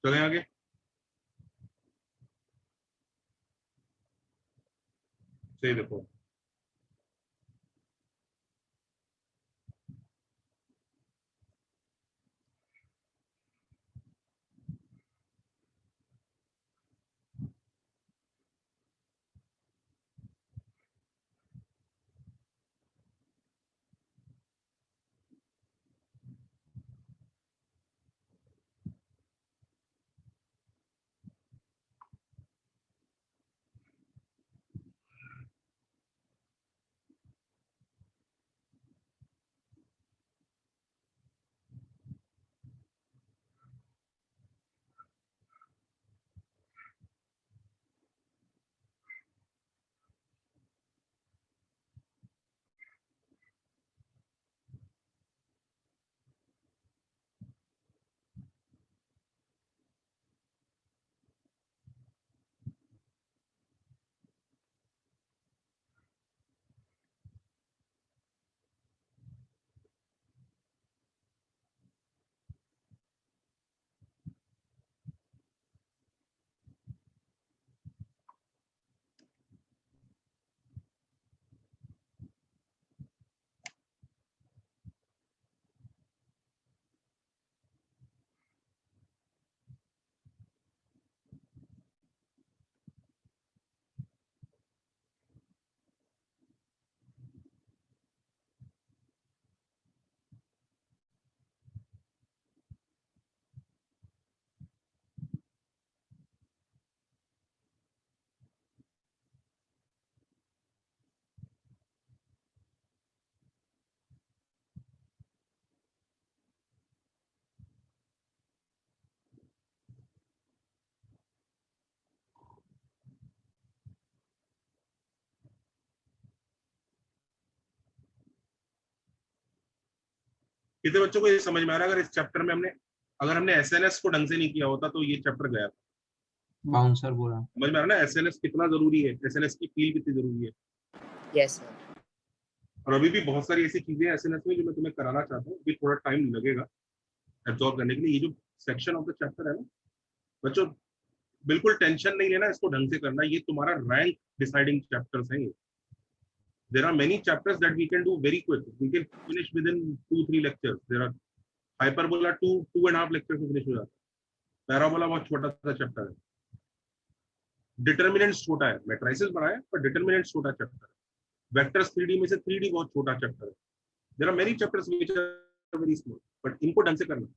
चले आगे। सही देखो, कितने बच्चों को ये समझ में आ रहा है? अगर इस चैप्टर में हमने एसएनएस को ढंग से नहीं किया होता तो ये चैप्टर गया। बाउंसर बोला, समझ में आ रहा है ना एसएनएस कितना जरूरी है, एसएनएस की फील कितनी जरूरी है। Yes sir. और अभी भी बहुत सारी ऐसी चीजें एसएनएस में जो मैं तुम्हें कराना चाहता हूँ, अभी थोड़ा टाइम लगेगा, एब्जॉर्ब करने के लिए। ये जो सेक्शन ऑफ द चैप्टर है ना बच्चों, बिल्कुल टेंशन नहीं लेना, इसको ढंग से करना। ये तुम्हारा रैंक डिसाइडिंग चैप्टर्स हैं। There are many chapters that we can do very quick. We can finish within 2-3 lectures. There are hyperbola 2.5 lectures में finish हो जाता है। पैराबोला बहुत छोटा सा चैप्टर है, डिटर्मिनेंट्स छोटा है, मैट्रिसेस बड़ा है पर डिटर्मिनेंट्स छोटा चैप्टर है, वेक्टर्स 3D में से 3D बहुत छोटा चैप्टर है। There are many chapters which are very small, but इनको ढंग से करना।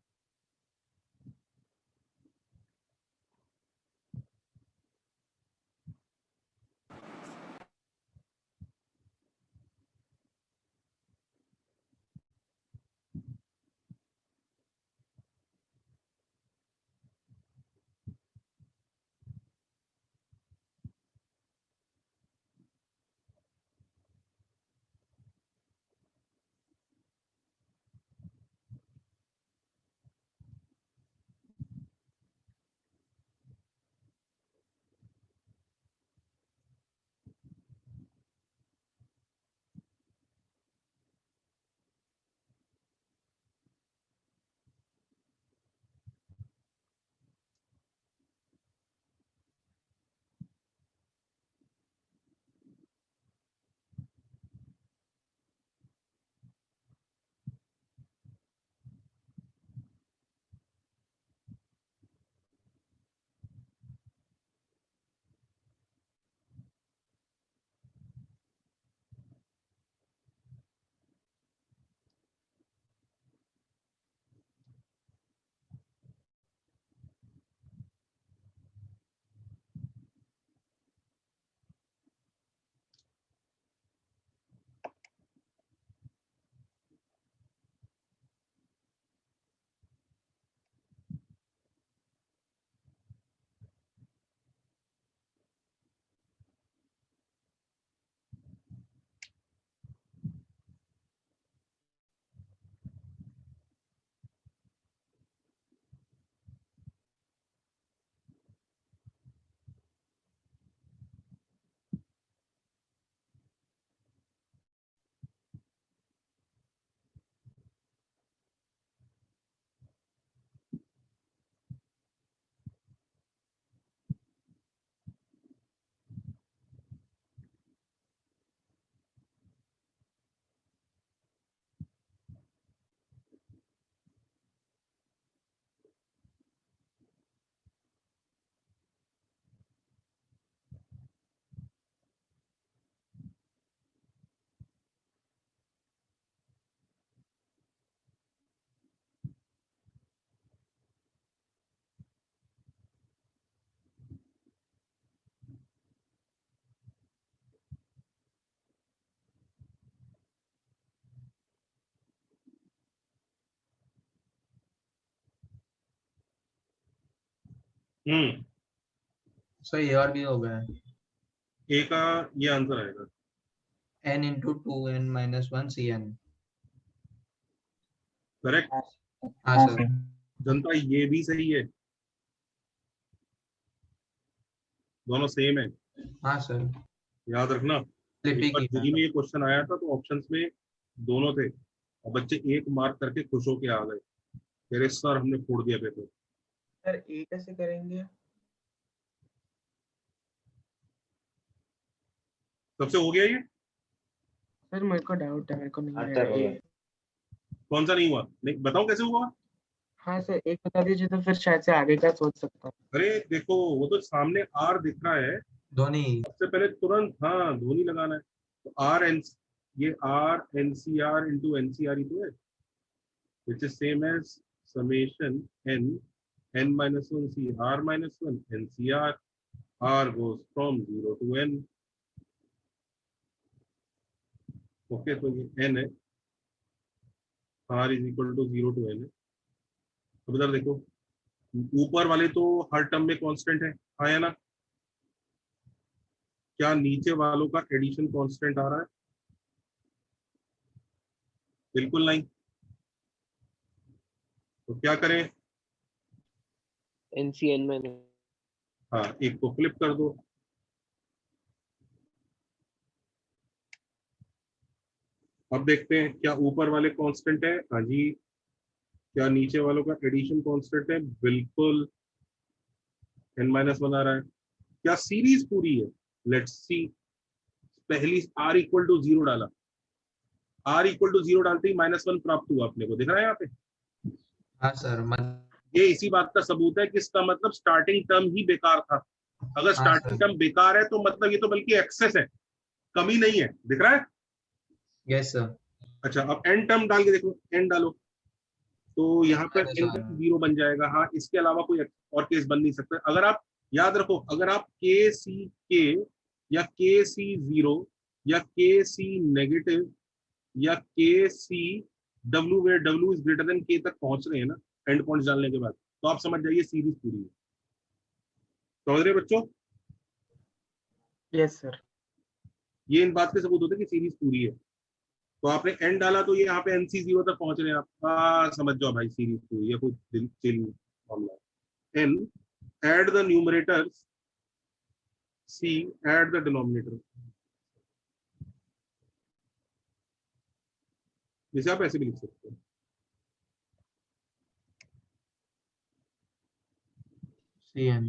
सो ये और भी हो गया है। ए का ये आंसर आएगा n into 2n minus 1 cn। Correct. हाँ सर। जनता ये भी सही है, दोनों सेम है। हाँ सर। याद रखना, एक बार दिल्ली में ये क्वेश्चन आया था तो ऑप्शंस में दोनों थे और बच्चे एक मार्क करके खुश होके आ गए, तेरे सर हमने फोड़ दिया पेपर। सर ए कैसे करेंगे? सबसे हो गया ये? सर मेरे को डाउट है, मेरे को नहीं हाँ आ सर, रहा हो है। गया। कौन सा नहीं हुआ? नहीं बताऊं कैसे हुआ? हाँ सर एक बता दीजिए तो फिर शायद से आगे का सोच सकता हूँ। अरे देखो वो तो सामने आर दिख रहा है, धोनी। सबसे पहले तुरंत हाँ धोनी लगाना है, तो आर एन, ये r n c r into n c r ही तो है, which is same as summation n n minus one c r minus one n c r, r goes from 0 to n। Okay तो ये n है, r is equal to 0 to n है। अब इधर देखो, ऊपर वाले तो हर टर्म में कांस्टेंट है, हाँ या ना? क्या नीचे वालों का एडिशन कांस्टेंट आ रहा है? बिल्कुल नहीं। तो क्या करें? NCN मैंने। हाँ एक को फ्लिप कर दो, अब देखते हैं क्या ऊपर वाले कांस्टेंट है। हाँ जी क्या नीचे वालों का एडिशन कांस्टेंट है? बिल्कुल। n-1 आ रहा है। क्या सीरीज पूरी है? Let's see. पहली r इक्वल टू 0 डाला, r इक्वल टू 0 डालते ही -1 प्राप्त हुआ अपने को, दिख रहा है यहाँ पे? हाँ सर, ये इसी बात का सबूत है कि इसका मतलब स्टार्टिंग टर्म ही बेकार था। अगर हाँ स्टार्टिंग सर, टर्म बेकार है तो मतलब ये तो बल्कि एक्सेस है, कमी नहीं है। दिख रहा है? Yes sir. अच्छा, अब एन टर्म डाल के देखो, एन डालो तो यहाँ पर तो n सर 0 बन जाएगा। हाँ, इसके अलावा कोई और केस बन नहीं सकता। अगर आप याद रखो, अगर आप के सी के या के सी 0 या के सी नेगेटिव या K C W where W is greater than K तक पहुंच रहे हैं ना एंड पॉइंट डालने के बाद, तो आप समझ जाइए सीरीज पूरी है। समझ रहे बच्चों? Yes sir. ये इन बात के सबूत होते हैं कि सीरीज पूरी है। तो आपने एन डाला तो ये यहाँ पे NC 0 तक पहुंच रहे हैं आप। समझ जाओ भाई सीरीज पूरी है, कोई चिल मामला। N at the numerator, c at the denominator. जैसे आप ऐसे भी लिख सकते हो। CN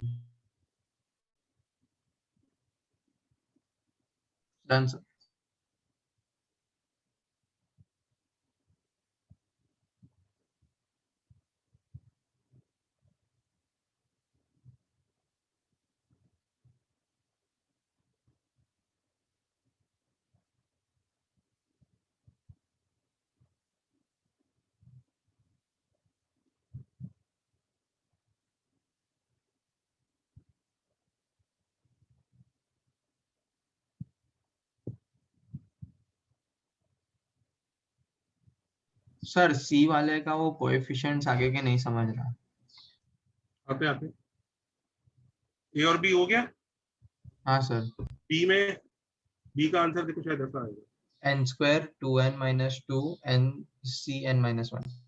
done sir. Sir c वाले का वो कोएफिशिएंट्स आगे के नहीं समझ रहा। आते आते ए और बी हो गया। हाँ सर। बी में, बी का आंसर देखो शायद ऐसा आएगा, n² 2n - 2 NCn - 1।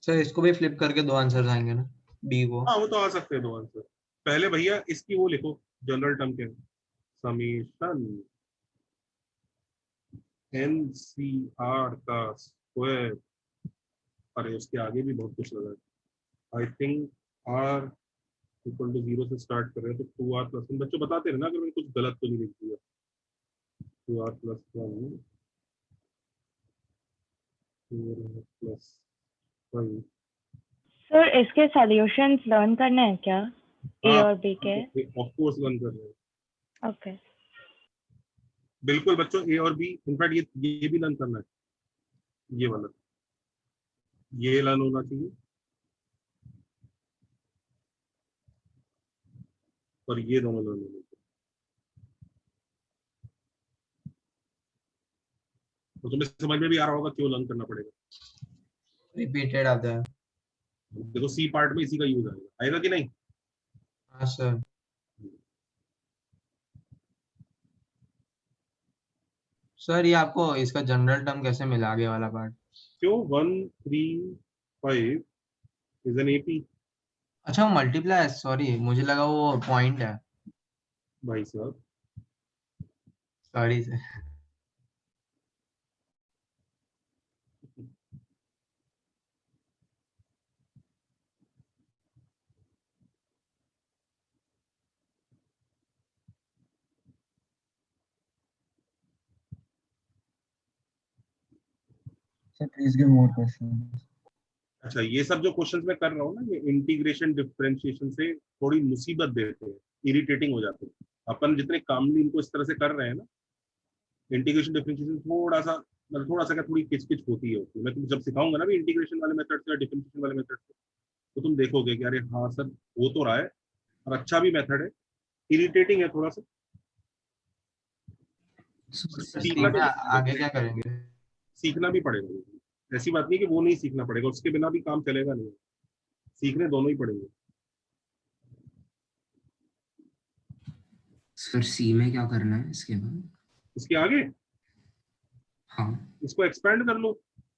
सर इसको भी फ्लिप करके दो आंसर आएंगे ना, बी को। हाँ वो तो आ सकते हैं दो आंसर। पहले भैया इसकी वो लिखो, जनरल टर्म के समीशन NCR का स्क्वायर। अरे उसके आगे भी बहुत कुछ लगा है। I think R equal to 0 से स्टार्ट कर रहे हैं तो 2R+1। बच्चों बताते रहना अगर मैंने कुछ गलत तो नहीं लिख दिया। 2R+1 4R+1। सर इसके सॉल्यूशंस लर्न करने हैं क्या, ए हाँ और बी के? ऑफ कोर्स लर्न कर रहे हैं। ओके। बिल्कुल बच्चों, ए और बी, इनफैक्ट ये भी लर्न करना है। ये वाला ये लर्न होना चाहिए और ये दोनों लर्न होने चाहिए। तो तुम्हें समझ में भी आ रहा होगा क्यों लर्न करना पड़ेगा। रिपीटेड आता है। देखो सी पार्ट में इसी का यूज आएगा कि नहीं? हाँ सर। सर ये आपको इसका जनरल टर्म कैसे मिला, आगे वाला पार्ट? क्यों 1 3 5 इज एन AP। अच्छा वो मल्टीप्लाई, सॉरी मुझे लगा वो पॉइंट है। भाई साहब sorry sir. Sir, please give more questions. अच्छा, ये सब जो क्वेश्चंस मैं कर रहा हूँ ना, ये इंटीग्रेशन डिफरेंशिएशन से थोड़ी मुसीबत देते हैं, इरिटेटिंग हो जाते हैं। अपन जितने कामली इनको इस तरह से कर रहे हैं ना, इंटीग्रेशन डिफरेंशिएशन थोड़ा सा मतलब थोड़ा सा क्या थोड़ी किचकिच होती है उसमें। मैं तुम जब सिखाऊंगा ना भी इंटीग्रेशन वाले मेथड से या डिफरेंशिएशन वाले मेथड से, तो तुम देखोगे कि अरे हाँ सर हो तो रहा है और अच्छा भी मेथड है, इरिटेटिंग है थोड़ा सा। सीखना तो आगे क्या करेंगे? सीखना भी पड़ेगा, ऐसी बात नहीं कि वो नहीं सीखना पड़ेगा, उसके बिना भी काम चलेगा नहीं, सीखने दोनों ही पड़ेंगे। सर सी में क्या करना है इसके बाद? इसके आगे हाँ इसको एक्सपेंड कर लो।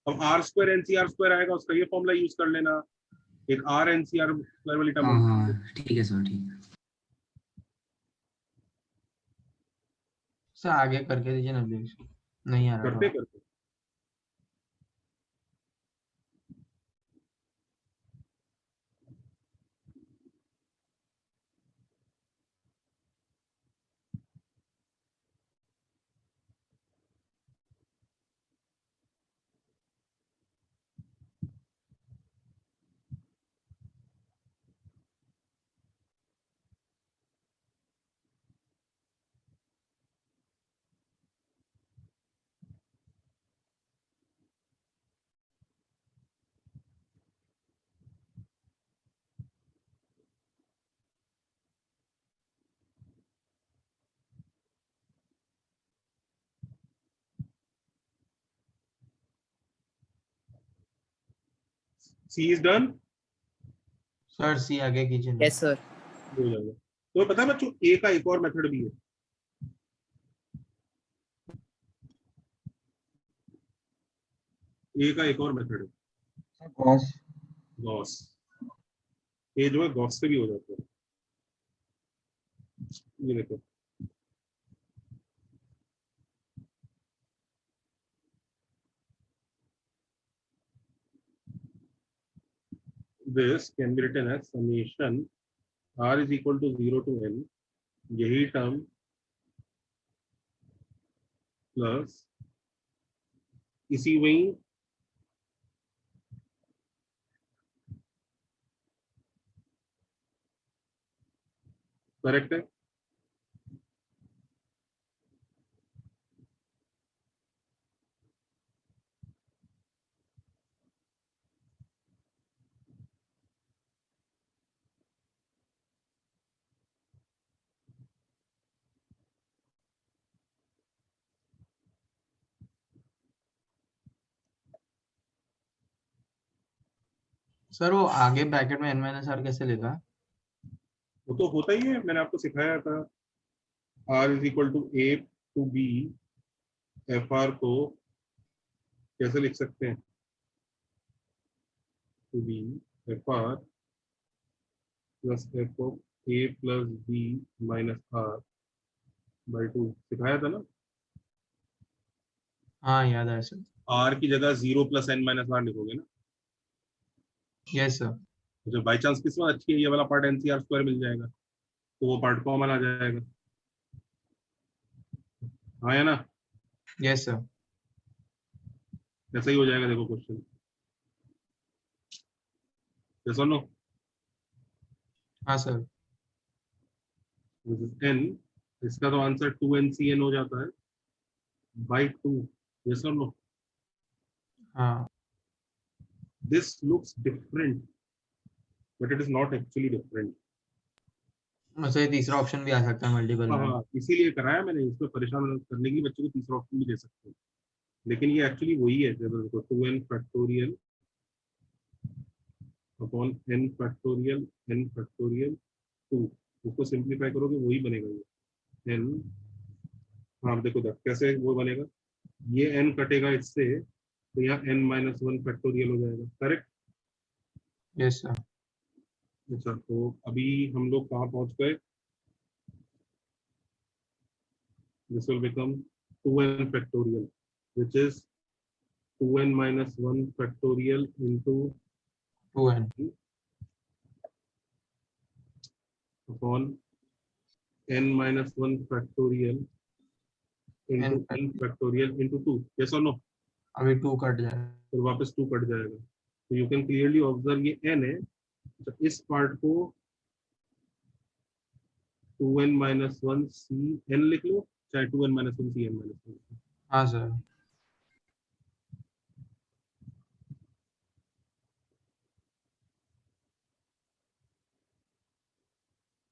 अब r square n c r square आएगा, उसका ये फॉर्मूला यूज कर लेना, एक r n c r square वाली टर्म। हाँ ठीक है सर, ठीक है। सर आगे करके दीजिए ना प्लीज, नहीं आ रहा करते थोड़ा। करते सी इज डन। सर सी आगे कीजिए ना। Yes sir. हो जाएगा। तो पता है बच्चों, ए का एक और मेथड भी है। ए का एक और मेथड है, गॉस। गॉस। ये जो है गॉस से भी हो जाता है। ये देखो, this can be written as summation r is equal to 0 to n, यही टर्म प्लस इसी वही करेक्ट है। सर वो आगे ब्रैकेट में n माइनस आर कैसे लिखा? वो तो होता ही है, मैंने आपको सिखाया था। r is equal to a to b, f r को कैसे लिख सकते हैं, to b f r plus f of a plus b minus r by 2, सिखाया था ना। हाँ याद है सर। r की जगह 0 प्लस एन माइनस आर लिखोगे ना। Yes sir. जब बाई चांस किस्मत अच्छी है, ये वाला पार्ट एनसीआर स्क्वायर मिल जाएगा, तो वो पार्ट कॉमन आ जाएगा। हाँ या ना? Yes sir. ऐसा ही हो जाएगा, देखो क्वेश्चन। यस और नो? हाँ सर। दिस इज n, इसका तो आंसर 2ncn हो जाता है बाई 2। यस और नो? हाँ This looks different, but it is not actually different. वैसे तीसरा ऑप्शन भी आ सकता है मल्टीपल में। हाँ, इसीलिए कराया मैंने, इसको परेशान करने के लिए बच्चों को तीसरा ऑप्शन भी दे सकते हैं, लेकिन ये एक्चुअली वही है। देखो 2n factorial upon n factorial n factorial 2, उसको सिंप्लीफाई करोगे वही बनेगा ये n। हाँ देखो देख कैसे वो बनेगा, ये n कटेगा इससे, तो यहाँ n माइनस 1 फैक्टोरियल हो जाएगा। करेक्ट? Yes sir. अच्छा, तो अभी हम लोग कहाँ पहुंच गए? This will become 2n factorial, which is 2n minus 1 factorial into 2n upon n minus 1 factorial into n factorial into 2. Yes or no? अभी 2 कट जाएगा। फिर वापस 2 कट जाएगा। तो यू कैन क्लियरली ऑब्जर्व ये n है, तो इस पार्ट को 2n माइनस 1 सी n लिख लो, चाहे 2n माइनस 1 सी n माइनस 1। हाँ सर।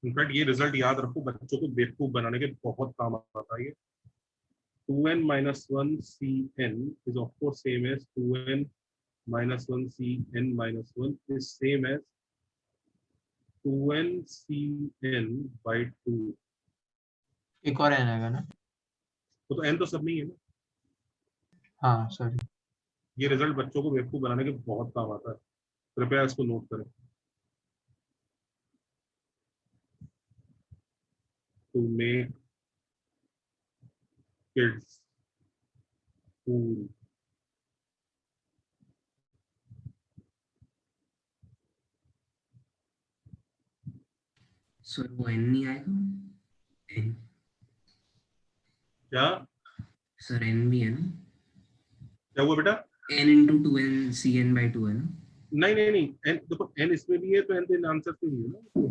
इनफैक्ट ये रिजल्ट याद रखो, बच्चों को बेवकूफ बनाने के बहुत काम आता है ये। 2n minus 1 cn is of course same as 2n minus 1 cn minus 1 is same as 2n cn by 2। एक और n आएगा ना? तो n तो सब नहीं है ना। हाँ सॉरी। ये रिजल्ट बच्चों को बेवकूफ बनाने के बहुत काम आता है, कृपया इसको नोट करें। To make kids fool। Sir वो n नहीं आएगा? n क्या सर n भी है ना? क्या हुआ बेटा? n into 2n cn by 2 है ना? नहीं नहीं नहीं, n देखो n इसमें भी है तो n तो इन आंसर में भी है ना।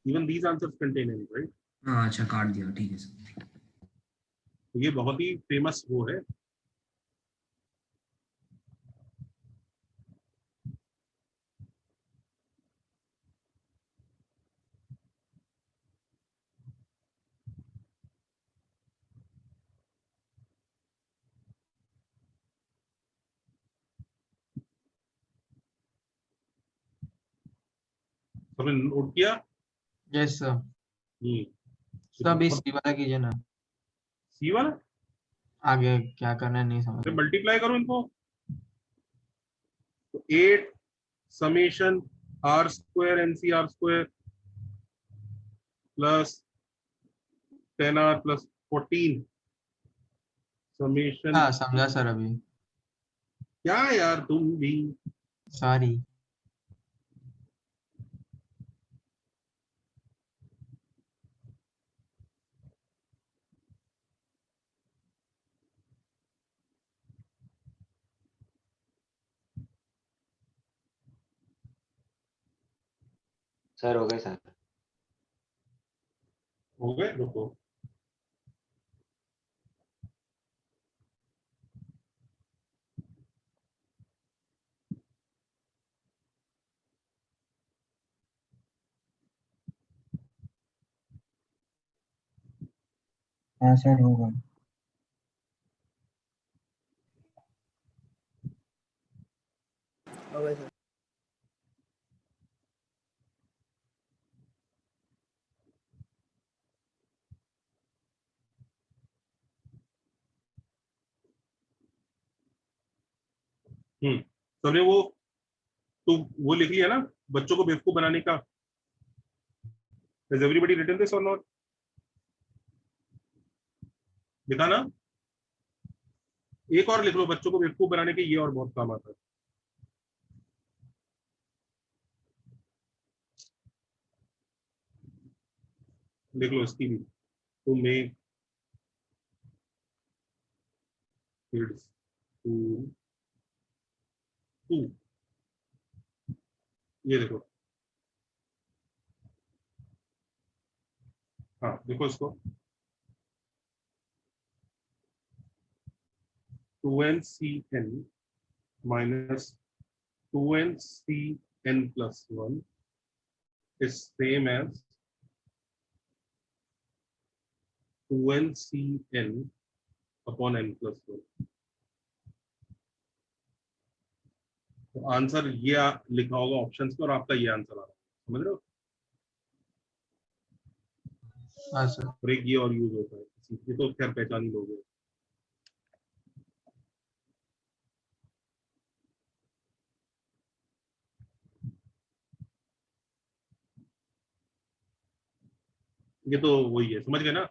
Even these answers contain n, right? हाँ अच्छा काट दिया, ठीक है सर। ये बहुत ही फेमस वो है। सबने नोट किया? Yes sir. ये सर अभी सी वाला कीजिए ना। सी वाला आगे क्या करना है नहीं समझ। मल्टीप्लाई करो इनको, तो 8 summation r square ncr square plus 10r plus 14 summation. हाँ समझा सर अभी। क्या यार तुम भी। सॉरी। सर हो गए सर। हो गए, रुको। हाँ सर होगा। हो गए सर। सबने वो तो वो लिख लिया ना बच्चों को बेवकूफ बनाने का? Has everybody written this or not? लिखा ना? एक और लिख लो, बच्चों को बेवकूफ बनाने के ये और बहुत काम आता है। लिख लो इसकी भी। टू मेक किड्स फूल 2। ये देखो, हाँ देखो इसको। 2ncn minus 2ncn plus 1 is same as 2ncn upon n plus 1। तो आंसर ये लिखा होगा ऑप्शंस पे और आपका ये आंसर आ रहा है, समझ रहे हो? हाँ सर। और एक ये और यूज होता है, ये तो खैर पहचान ही लोगे। ये तो वही है, समझ गए ना?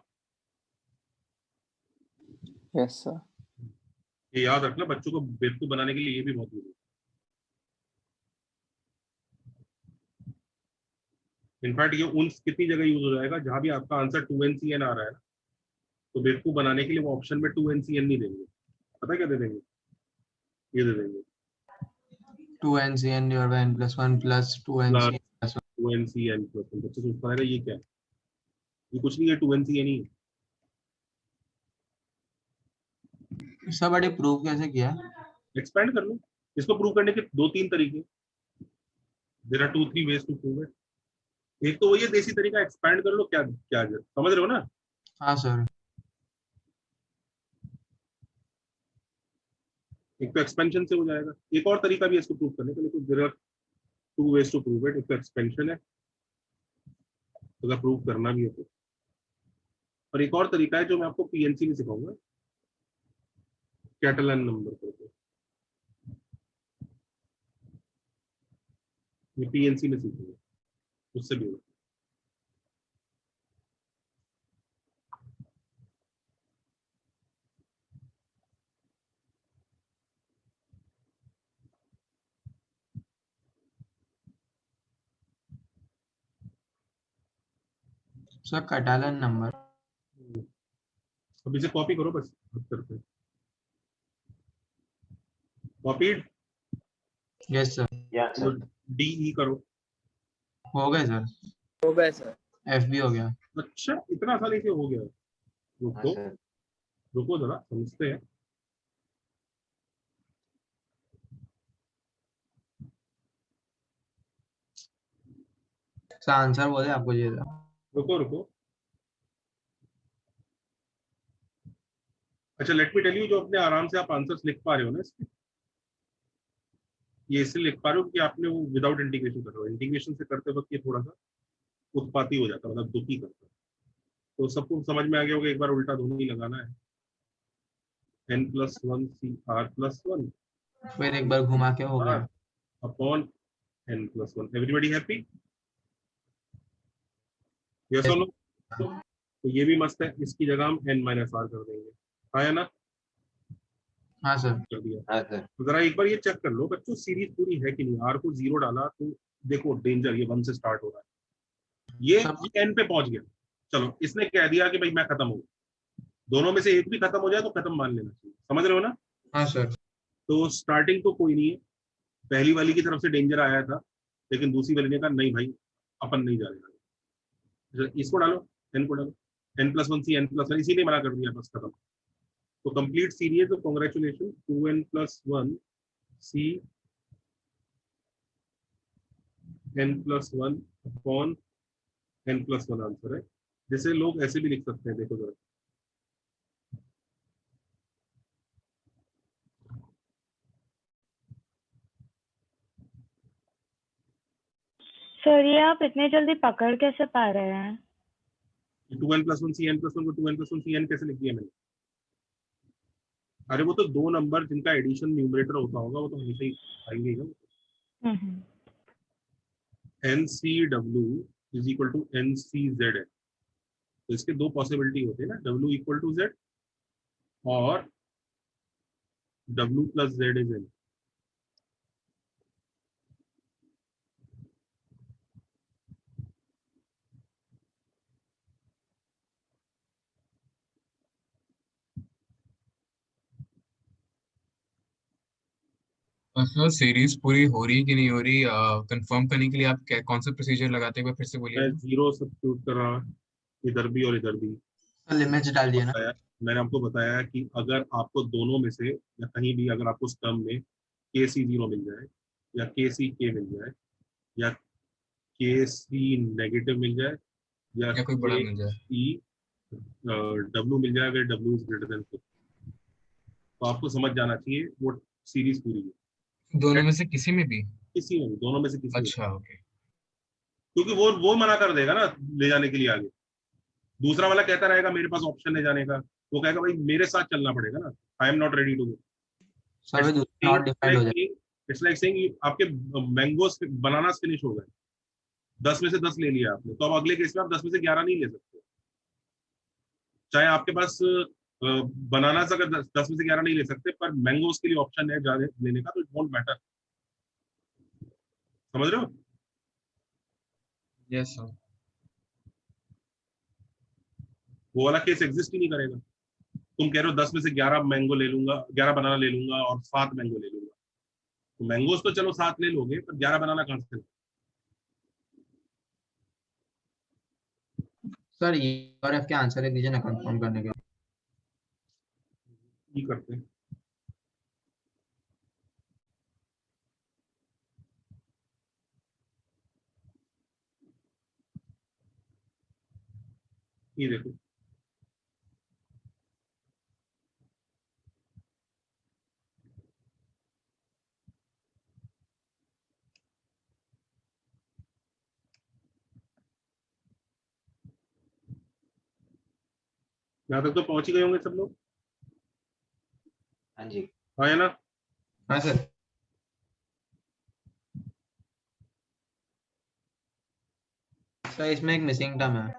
Yes sir. ये याद रखना, बच्चों को बेवकूफ बनाने के लिए ये भी बहुत जरूरी है। इनफैक्ट ये उन कितनी जगह यूज हो जाएगा जहां भी आपका आंसर 2ncn आ रहा है ना, तो बेवकूफ बनाने के लिए वो ऑप्शन में 2ncn नहीं देंगे, पता है क्या दे देंगे, ये दे देंगे 2ncn divided by n plus 1 plus 2ncn plus 1. 2ncn plus 1। बच्चे सोच पाएगा ये क्या है, ये कुछ नहीं है, 2ncn ही है। सब बड़े प्रूव कैसे किया? एक्सपेंड कर लो, इसको प्रूव करने के 2-3 तरीके, there are 2-3 ways to prove it. एक तो वो ये देसी तरीका, एक्सपेंड कर लो, क्या क्या समझ रहे हो ना। हाँ सर। एक तो एक्सपेंशन से हो जाएगा, एक और तरीका भी है इसको प्रूव करने का, लेकिन there are 2 ways to prove it. एक तो एक्सपेंशन है, अगर प्रूव करना भी है तो, और एक और तरीका है जो मैं आपको पीएनसी में सिखाऊंगा, कैटलन नंबर करके, ये पीएनसी में सीखेंगे, उससे भी होगा। सर कैटालन नंबर अब इसे कॉपी करो, बस अब करते हैं। Copied, yes sir. Sir D करो। हो गए सर, हो गए सर। एफ भी हो गया। अच्छा, इतना आसानी से हो गया। हाँ रुको सर रुको जरा समझते हैं। सर आंसर बोले आपको ये था। रुको रुको, अच्छा लेट मी टेल यू, जो अपने आराम से आप आंसर्स लिख पा रहे हो ना इसके, ये इसलिए लिख पा रहे हो कि आपने वो विदाउट इंटीग्रेशन कर रहे हो। इंटीग्रेशन से करते वक्त ये थोड़ा सा उत्पाती हो जाता है, मतलब दुखी करता है। तो सबको समझ में आ गया होगा, एक बार उल्टा ध्वनि लगाना है, n+1 CR+1 फिर एक बार घुमा के हो गया। Upon n+1। Everybody happy? Yes और नो? तो ये भी मस्त है, इसकी जगह हम n-r कर देंगे। आया ना? हाँ सर। कर दिया। हाँ सर तो जरा एक बार ये चेक कर लो बच्चों, सीरीज पूरी है कि नहीं। r को 0 डाला तो देखो डेंजर, ये 1 से स्टार्ट हो रहा है, ये n पे पहुंच गया। चलो इसने कह दिया कि भाई मैं खत्म हूँ, दोनों में से एक भी खत्म हो जाए तो खत्म मान लेना चाहिए। समझ रहे हो ना? हाँ सर। तो स्टार्टिंग तो कोई नहीं है, पहली वाली की तरफ से डेंजर आया था, लेकिन दूसरी वाली ने कहा नहीं भाई अपन नहीं जा रहे। इसको डालो, n को डालो, n+1 C n+1, इसीलिए मना कर दिया, बस खत्म। तो कंप्लीट सीरीज, तो congratulation, 2n+1 C n+1 upon n+1 answer है, जिसे लोग ऐसे भी लिख सकते हैं, देखो जरा। सर ये आप इतने जल्दी पकड़ कैसे पा रहे हैं? 2n+1 C n+1 को 2n+1 C n कैसे लिख दिया मैंने? अरे वो तो दो नंबर जिनका एडिशन न्यूमरेटर होता होगा, वो तो हमेशा ही आएंगे ही ना। NCW is equal to NCZ है, तो इसके दो पॉसिबिलिटी होते हैं ना, W इक्वल टू Z और W plus Z is N। Sir series पूरी हो रही कि नहीं हो रही, कंफर्म करने के लिए आप कौन सा प्रोसीजर लगाते हैं, फिर से बोलिए। मैं 0 सब्स्टिट्यूट कर रहा, इधर भी और इधर भी। लिमिट्स डाल दिया ना। मैंने आपको बताया कि अगर आपको दोनों में से या कहीं भी अगर आपको स्टर्म में KC0 मिल जाए या KCK मिल जाए या KC नेगेटिव मिल जाए या कोई बड़ा मिल जाए, W मिल जाए, अगर W इज ग्रेटर देन 4, तो आपको समझ जाना चाहिए वो सीरीज पूरी है। दोनों में से किसी में भी? किसी में भी, दोनों में से किसी में। अच्छा ओके। क्योंकि वो मना कर देगा ना ले जाने के लिए आगे, दूसरा वाला कहता रहेगा मेरे पास ऑप्शन है जाने का, वो कहेगा भाई मेरे साथ चलना पड़ेगा ना, I am not ready to go. It's like saying आपके मैंगो बनाना फिनिश हो गए, 10 में से 10 ले लिया आपने, तो अब अगले केस में आप 10 में से 11 नहीं ले सकते। चाहे आपके पास बनाना अगर 10 में से 11 नहीं ले सकते, पर मैंगोस के लिए ऑप्शन है जाने लेने का, तो इट वोंट मैटर। समझ रहे हो? Yes sir. वो वाला केस एग्जिस्ट ही नहीं करेगा। तुम कह रहे हो 10 में से 11 मैंगो ले लूंगा, 11 बनाना ले लूंगा और 7 मैंगो ले लूंगा, तो मैंगोज तो चलो 7 ले लोगे, पर 11 बनाना कहाँ से? सर ई और एफ के आंसर लिख दीजिए ना कंफर्म करने के। ये करते हैं। ये देखो, यहाँ तक तो पहुंच ही गए होंगे सब लोग। हाँ जी। हाँ है ना? हाँ सर। सर इसमें एक मिसिंग टर्म है।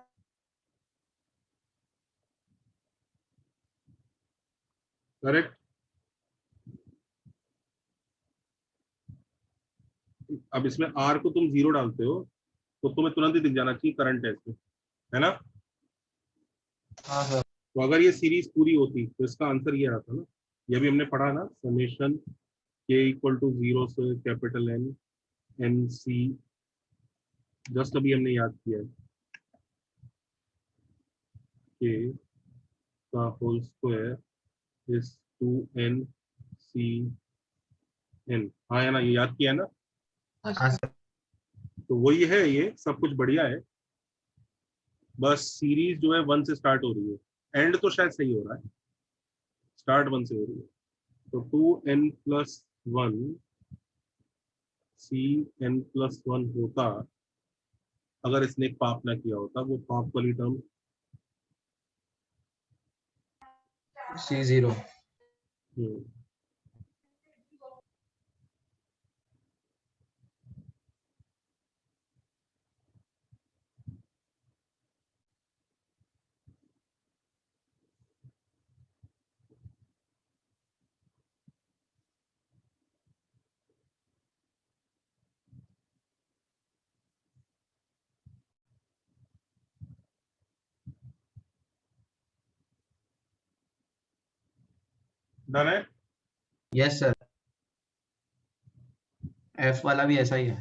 करेक्ट। अब इसमें आर को तुम 0 डालते हो तो तुम्हें तुरंत ही दिख जाना चाहिए करंट है इसमें, है ना? हाँ सर। तो अगर ये सीरीज पूरी होती तो इसका आंसर ये आता ना, ये भी हमने पढ़ा ना, समेशन के इक्वल टू 0 से capital n n c, just अभी हमने याद किया है, के का whole square is 2n c n. हाँ है ना, ये याद किया है ना? हाँ सर। तो वही है, ये सब कुछ बढ़िया है, बस सीरीज जो है 1 से स्टार्ट हो रही है, एंड तो शायद सही हो रहा है, स्टार्ट 1 से हो रही है। तो 2n+1 cn+1 होता अगर इसने एक पाप ना किया होता, वो पाप वाली टर्म C0। डन है। Yes sir. एफ वाला भी ऐसा ही है।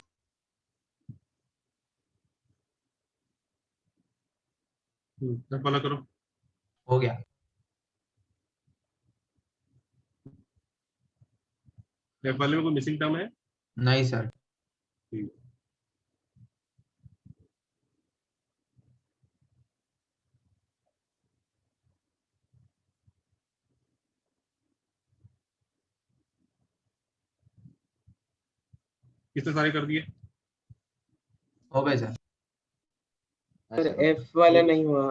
फॉलो करो। हो गया। एफ वाले में कोई मिसिंग टर्म है? नहीं सर। ठीक। कितने सारे कर दिए? हो गए सर। सर एफ वाला नहीं हुआ।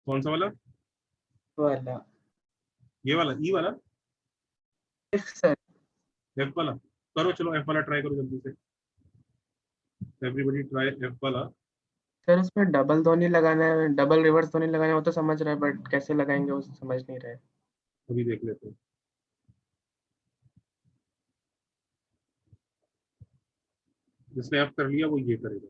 कौन सा वाला? वाला ये वाला, ई वाला? F sir. एफ वाला करो, चलो एफ वाला ट्राई करो जल्दी से, एवरीबॉडी ट्राई एफ वाला। सर उसमें डबल तो नहीं लगाना है, डबल रिवर्स तो नहीं लगाना है, वो तो समझ रहा है, बट कैसे लगाएंगे वो समझ नहीं रहे। अभी देख लेते हैं। जिसने एफ कर लिया वो ये करेगा।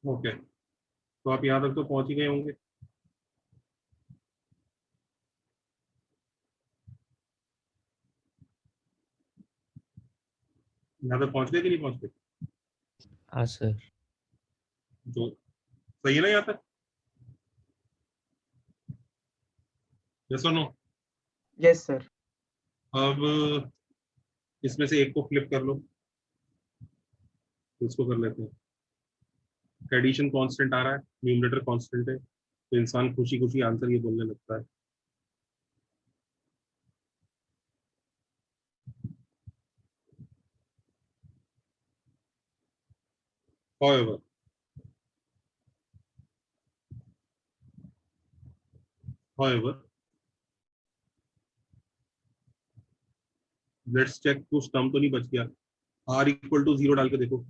ओके, तो आप यहाँ तक तो पहुंच ही गए होंगे। यहाँ तक पहुंच गए कि नहीं पहुंच गए? हाँ सर। तो सही है ना यहाँ तक? यस और नो? Yes sir. अब इसमें से एक को फ्लिप कर लो, इसको कर लेते हैं। एडिशन कांस्टेंट आ रहा है, न्यूमरेटर कांस्टेंट है, तो इंसान खुशी खुशी आंसर ये बोलने लगता है। However, लेट्स चेक कुछ टर्म तो नहीं बच गया। r इक्वल टू 0 डाल के देखो,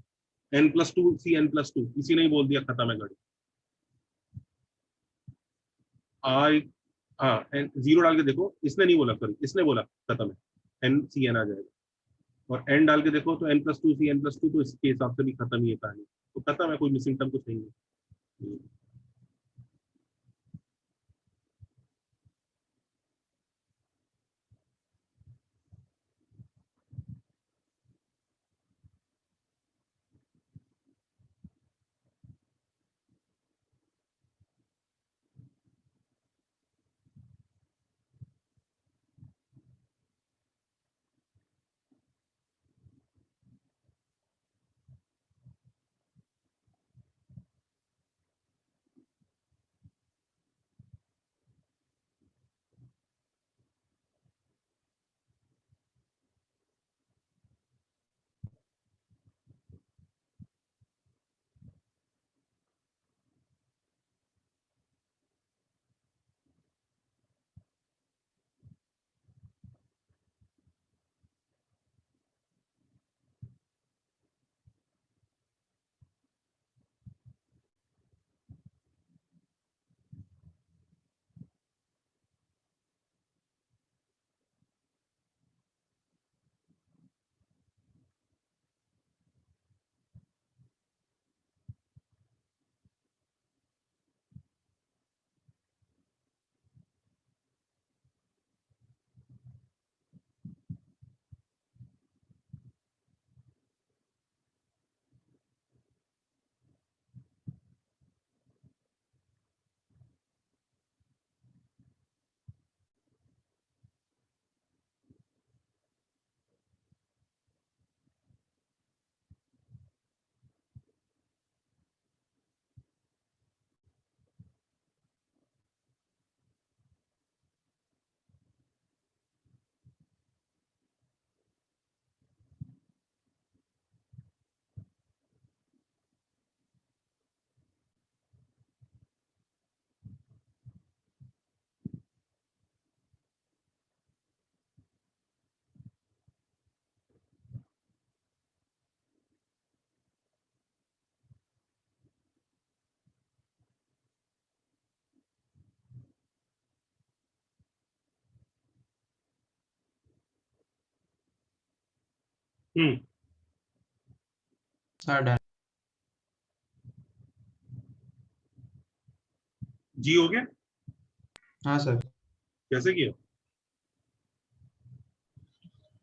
n+2 सी n+2, इसी ने ही बोल दिया खत्म है गाड़ी। r हाँ 0 डाल के देखो, इसने नहीं बोला, सॉरी इसने बोला खत्म है, n सी n आ जाएगा, और n डाल के देखो तो n+2 सी n+2, तो इसके हिसाब से भी खत्म ही है कहानी, तो खत्म है, कोई मिसिंग टर्म कुछ नहीं है। Sir done. जी हो गया? हाँ सर। कैसे किया?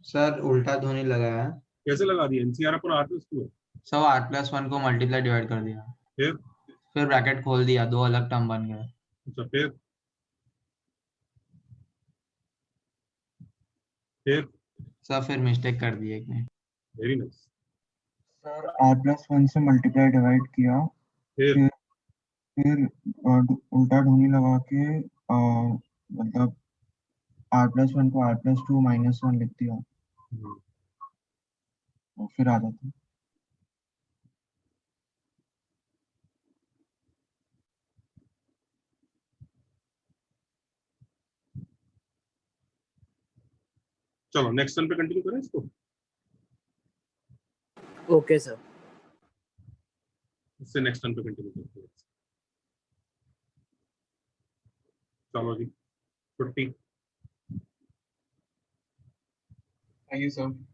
सर उल्टा ध्वनि लगाया, कैसे लगा दिया? एनसीआर पर r+2 है, सब r+1 को मल्टीप्लाई डिवाइड कर दिया, फिर फिर ब्रैकेट खोल दिया, दो अलग टर्म बन गए। अच्छा फिर सर फिर मिस्टेक कर दी एक ने। Very nice. सर r+1 से मल्टीप्लाई डिवाइड किया, फिर फिर उल्टा ध्वनि लगा के मतलब r+1 को r+2 -1 लिख दिया, तो फिर आ जाता है। चलो नेक्स्ट टर्न पे कंटिन्यू करें इसको। Okay sir. इससे नेक्स्ट टर्न पे कंटिन्यू करते हैं। चलो जी, छुट्टी। Thank you sir.